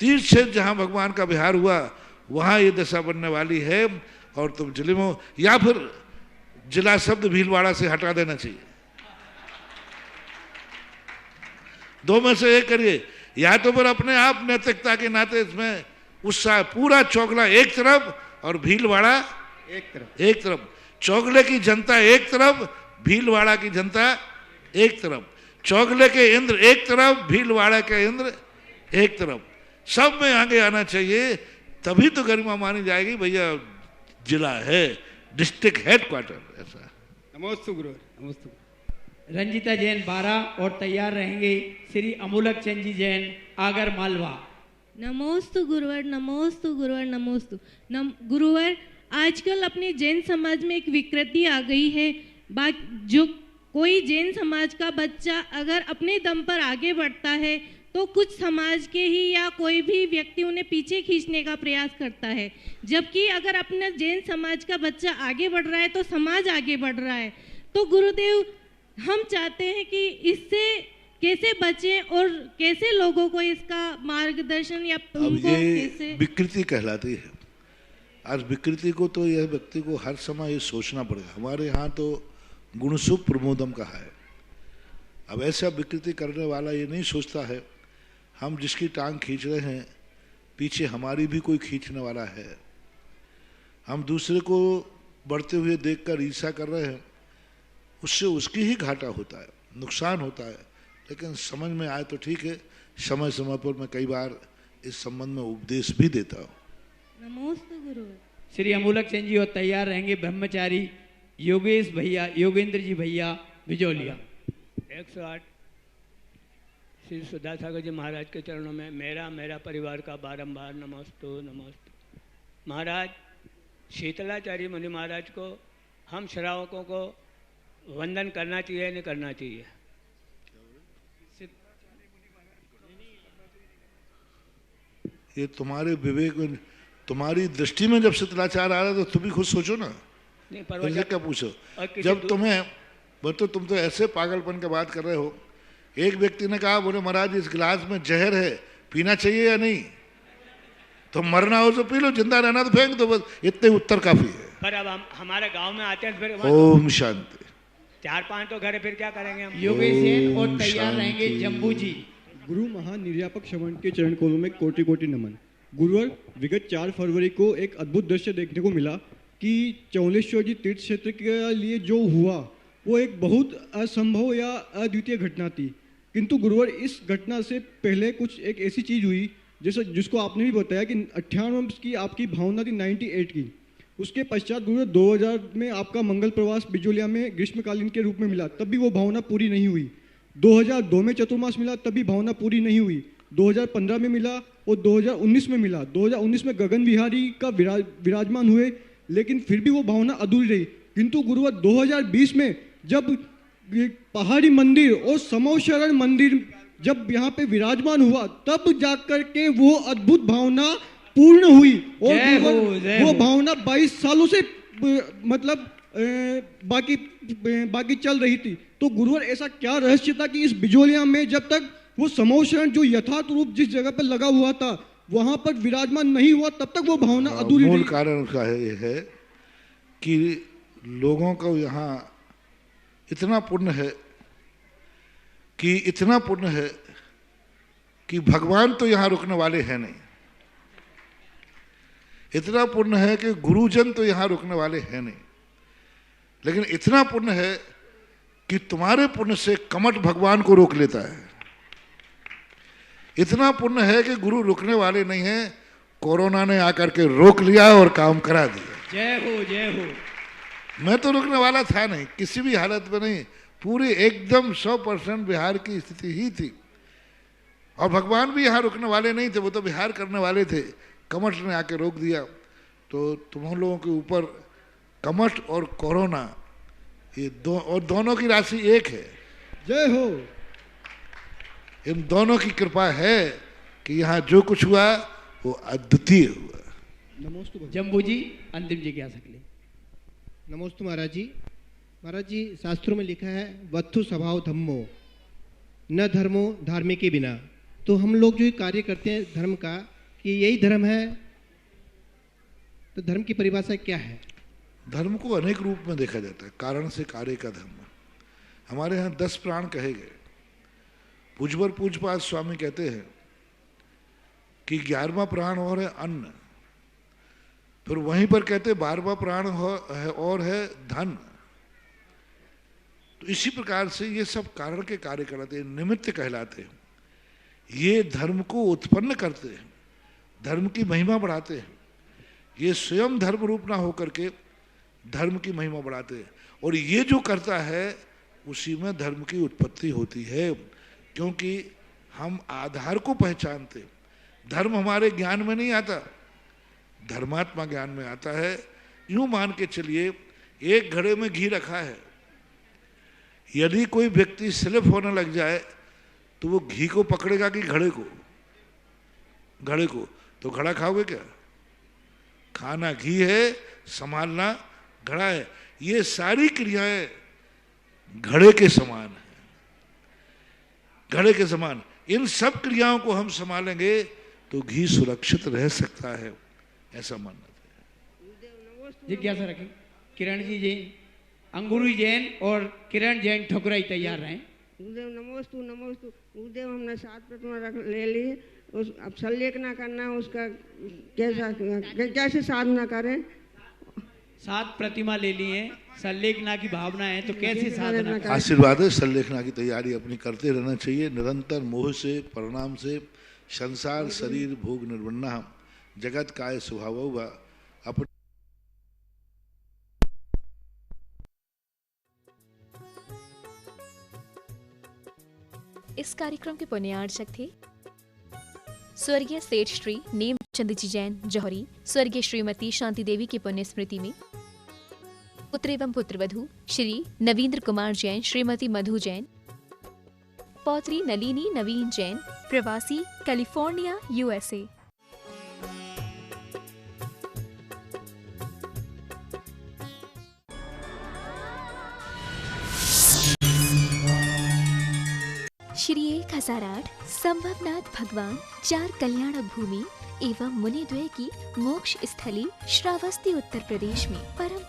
तीर्थ क्षेत्र जहाँ भगवान का विहार हुआ वहाँ ये दशा बनने वाली है, और तुम जिले में, या फिर जिला शब्द भीलवाड़ा से हटा देना चाहिए। 2 में से एक करिए, या तो फिर अपने आप नैतिकता के नाते इसमें उत्साह, पूरा चौगला एक तरफ और भीलवाड़ा एक तरफ, चौगले की जनता एक तरफ, भीलवाड़ा की जनता एक तरफ, चौगले के इंद्र एक तरफ, भीलवाड़ा के इंद्र एक तरफ, सब में आगे आना चाहिए, तभी तो गरिमा मानी जाएगी भैया जिला है, डिस्ट्रिक्ट हेडक्वार्टर ऐसा। नमोस्तु गुरु, नमोस्तु। रंजिता जैन 12 और तैयार रहेंगे श्री अमूलक चंद जी जैन आगर मालवा। नमोस्तु गुरुवर, नमोस्तु गुरुवर, नमोस्तु। गुरुवर, आजकल अपने जैन समाज में एक विकृति आ गई है, जो कोई जैन समाज का बच्चा अगर अपने दम पर आगे बढ़ता है तो कुछ समाज के ही या कोई भी व्यक्ति उन्हें पीछे खींचने का प्रयास करता है, जबकि अगर अपना जैन समाज का बच्चा आगे बढ़ रहा है तो समाज आगे बढ़ रहा है। तो गुरुदेव, हम चाहते हैं कि इससे कैसे बचें और कैसे लोगों को इसका मार्गदर्शन या उनको कैसे। विकृति कहलाती है। आज विकृति को तो यह व्यक्ति को हर समय ये सोचना पड़ेगा। हमारे यहाँ तो गुणसुख प्रमोदम कहा है। अब ऐसा विकृति करने वाला ये नहीं सोचता है हम जिसकी टांग खींच रहे हैं पीछे हमारी भी कोई खींचने वाला है, हम दूसरे को बढ़ते हुए देखकर ईर्ष्या कर रहे हैं, उससे उसकी ही घाटा होता है, नुकसान होता है। लेकिन समझ में आए तो ठीक है, समय समय पर मैं कई बार इस संबंध में उपदेश भी देता हूँ। नमोस्तु गुरु। श्री अमूलक चंद जी और तैयार रहेंगे ब्रह्मचारी योगेश भैया, योगेंद्र जी भैया बिजौलिया। 108 श्री सुधा सागर जी महाराज के चरणों में मेरा परिवार का बारंबार नमस्तु नमस्तु। महाराज शीतलाचार्य मुनि महाराज को हम श्रावकों को वंदन करना चाहिए नहीं करना चाहिए? ये तुम्हारे विवेक में, तुम्हारी दृष्टि में जब शीतलाचार्य आ रहा है तो तुम भी खुद सोचो ना, नहीं क्या पूछो। जब तुम्हें तो तुम तो ऐसे पागलपन की बात कर रहे हो। एक व्यक्ति ने कहा, बोले महाराज इस गिलास में जहर है, पीना चाहिए या नहीं? तो मरना हो तो पी लो, जिंदा रहना तो फेंक दो, बस इतने उत्तर काफी है। पर अब हम हमारे गांव में आते हैं फिर ओम शांति। 4-5 तो घर है, फिर क्या करेंगे हम? योगेश जैन और तैयार रहेंगे जम्बू जी। गुरु महानिर्यापक श्रवण के चरण कमलों में कोटि कोटि नमन। गुरुवर, विगत 4 फरवरी को एक अद्भुत दृश्य देखने को मिला कि चौलेश्वर जी तीर्थ क्षेत्र के लिए जो हुआ वो एक बहुत असंभव या अद्वितीय घटना थी। किंतु गुरुवर, इस घटना से पहले कुछ एक ऐसी चीज़ हुई जैसे जिसको आपने भी बताया कि 98 की आपकी भावना थी 98 की। उसके पश्चात गुरुवर 2000 में आपका मंगल प्रवास बिजोलिया में ग्रीष्मकालीन के रूप में मिला, तब भी वो भावना पूरी नहीं हुई। 2002 में चतुर्मास मिला, तब भी भावना पूरी नहीं हुई। 2015 में मिला और 2019 में मिला। 2019 में गगन विहारी का विराजमान हुए, लेकिन फिर भी वो भावना अधूरी रही। किंतु गुरुवर 2020 में जब पहाड़ी मंदिर और समोशरण मंदिर जब यहाँ पे विराजमान हुआ, तब जाकर के वो अद्भुत भावना पूर्ण हुई। और वो भावना 22 सालों से मतलब बाकी चल रही थी। तो गुरुवर, ऐसा क्या रहस्य था कि इस बिजोलिया में जब तक वो समोशरण जो यथार्थ रूप जिस जगह पर लगा हुआ था वहां पर विराजमान नहीं हुआ, तब तक वो भावना अधूरी मूल रही। कारण उसका ये है कि लोगों को यहाँ इतना पुण्य है कि भगवान तो यहाँ रुकने वाले हैं नहीं, इतना पुण्य है कि गुरुजन तो यहाँ रुकने वाले हैं नहीं, लेकिन इतना पुण्य है कि तुम्हारे पुण्य से कमठ भगवान को रोक लेता है। इतना पुण्य है कि गुरु रुकने वाले नहीं हैं, कोरोना ने आकर के रोक लिया और काम करा दिया। जय हो जय हो। मैं तो रुकने वाला था नहीं, किसी भी हालत में नहीं, पूरे एकदम 100% बिहार की स्थिति ही थी और भगवान भी यहाँ रुकने वाले नहीं थे, वो तो बिहार करने वाले थे। कमठ ने आके रोक दिया। तो तुम लोगों के ऊपर कमठ और कोरोना ये दोनों की राशि एक है। जय हो। इन दोनों की कृपा है कि यहाँ जो कुछ हुआ वो अद्वितीय हुआ। नमोस्तु जम्बू जी अंतिम जिज्ञासा के लिए। नमोस्तु महाराज जी। महाराज जी, शास्त्रों में लिखा है वत्थु स्वभाव धम्मो न धर्मो धार्मिक के बिना। तो हम लोग जो कार्य करते हैं धर्म का, कि यही धर्म है, तो धर्म की परिभाषा क्या है? धर्म को अनेक रूप में देखा जाता है। कारण से कार्य का धर्म। हमारे यहाँ 10 प्राण कहे गए। पूजवर पूजपाद स्वामी कहते हैं कि 11वां प्राण और है अन्न, फिर वहीं पर कहते 12वां प्राण और है धन। तो इसी प्रकार से ये सब कारण के कार्य कराते हैं, निमित्त कहलाते हैं। ये धर्म को उत्पन्न करते हैं, धर्म की महिमा बढ़ाते हैं। ये स्वयं धर्म रूप ना होकर के धर्म की महिमा बढ़ाते हैं। और ये जो करता है उसी में धर्म की उत्पत्ति होती है, क्योंकि हम आधार को पहचानते। धर्म हमारे ज्ञान में नहीं आता, धर्मात्मा ज्ञान में आता है। यूं मान के चलिए, एक घड़े में घी रखा है, यदि कोई व्यक्ति स्लिप होने लग जाए तो वो घी को पकड़ेगा कि घड़े को? घड़े को। तो घड़ा खाओगे क्या? खाना घी है, संभालना घड़ा है। ये सारी क्रियाएं घड़े के समान है, घड़े के समान। इन सब क्रियाओं को हम संभालेंगे तो घी सुरक्षित रह सकता है, ऐसा मानना है। जिज्ञासा रखें। किरण जी जैन, अंगूरी जैन और किरण जैन ठकुराई तैयार रहें। गुरुदेव नमोस्तु नमोस्तु। गुरुदेव हमने 7 प्रतिमा ले ली, उस अब सल्लेख ना करना, उसका कैसे साधना करें? 7 प्रतिमा ले ली है, सल्लेखना की भावना है, तो कैसे साधना करें? आशीर्वाद है। सल्लेखना की तैयारी अपनी करते रहना चाहिए निरंतर। मोह से, परिणाम से, संसार शरीर भोग निर्वन्ना जगत काय स्वभाव हुआ। अपने इस कार्यक्रम के पुण्यार्चक थे स्वर्गीय सेठ श्री नेमचंद जी जैन जौहरी, स्वर्गीय श्रीमती शांति देवी की पुण्य स्मृति में पुत्र एवं पुत्रवधू श्री नवींद्र कुमार जैन, श्रीमती मधु जैन, पौत्री नलिनी नवीन जैन, प्रवासी कैलिफोर्निया USA। श्री 1008 संभवनाथ भगवान 4 कल्याण भूमि एवं मुनिद्वय की मोक्ष स्थली श्रावस्ती उत्तर प्रदेश में परम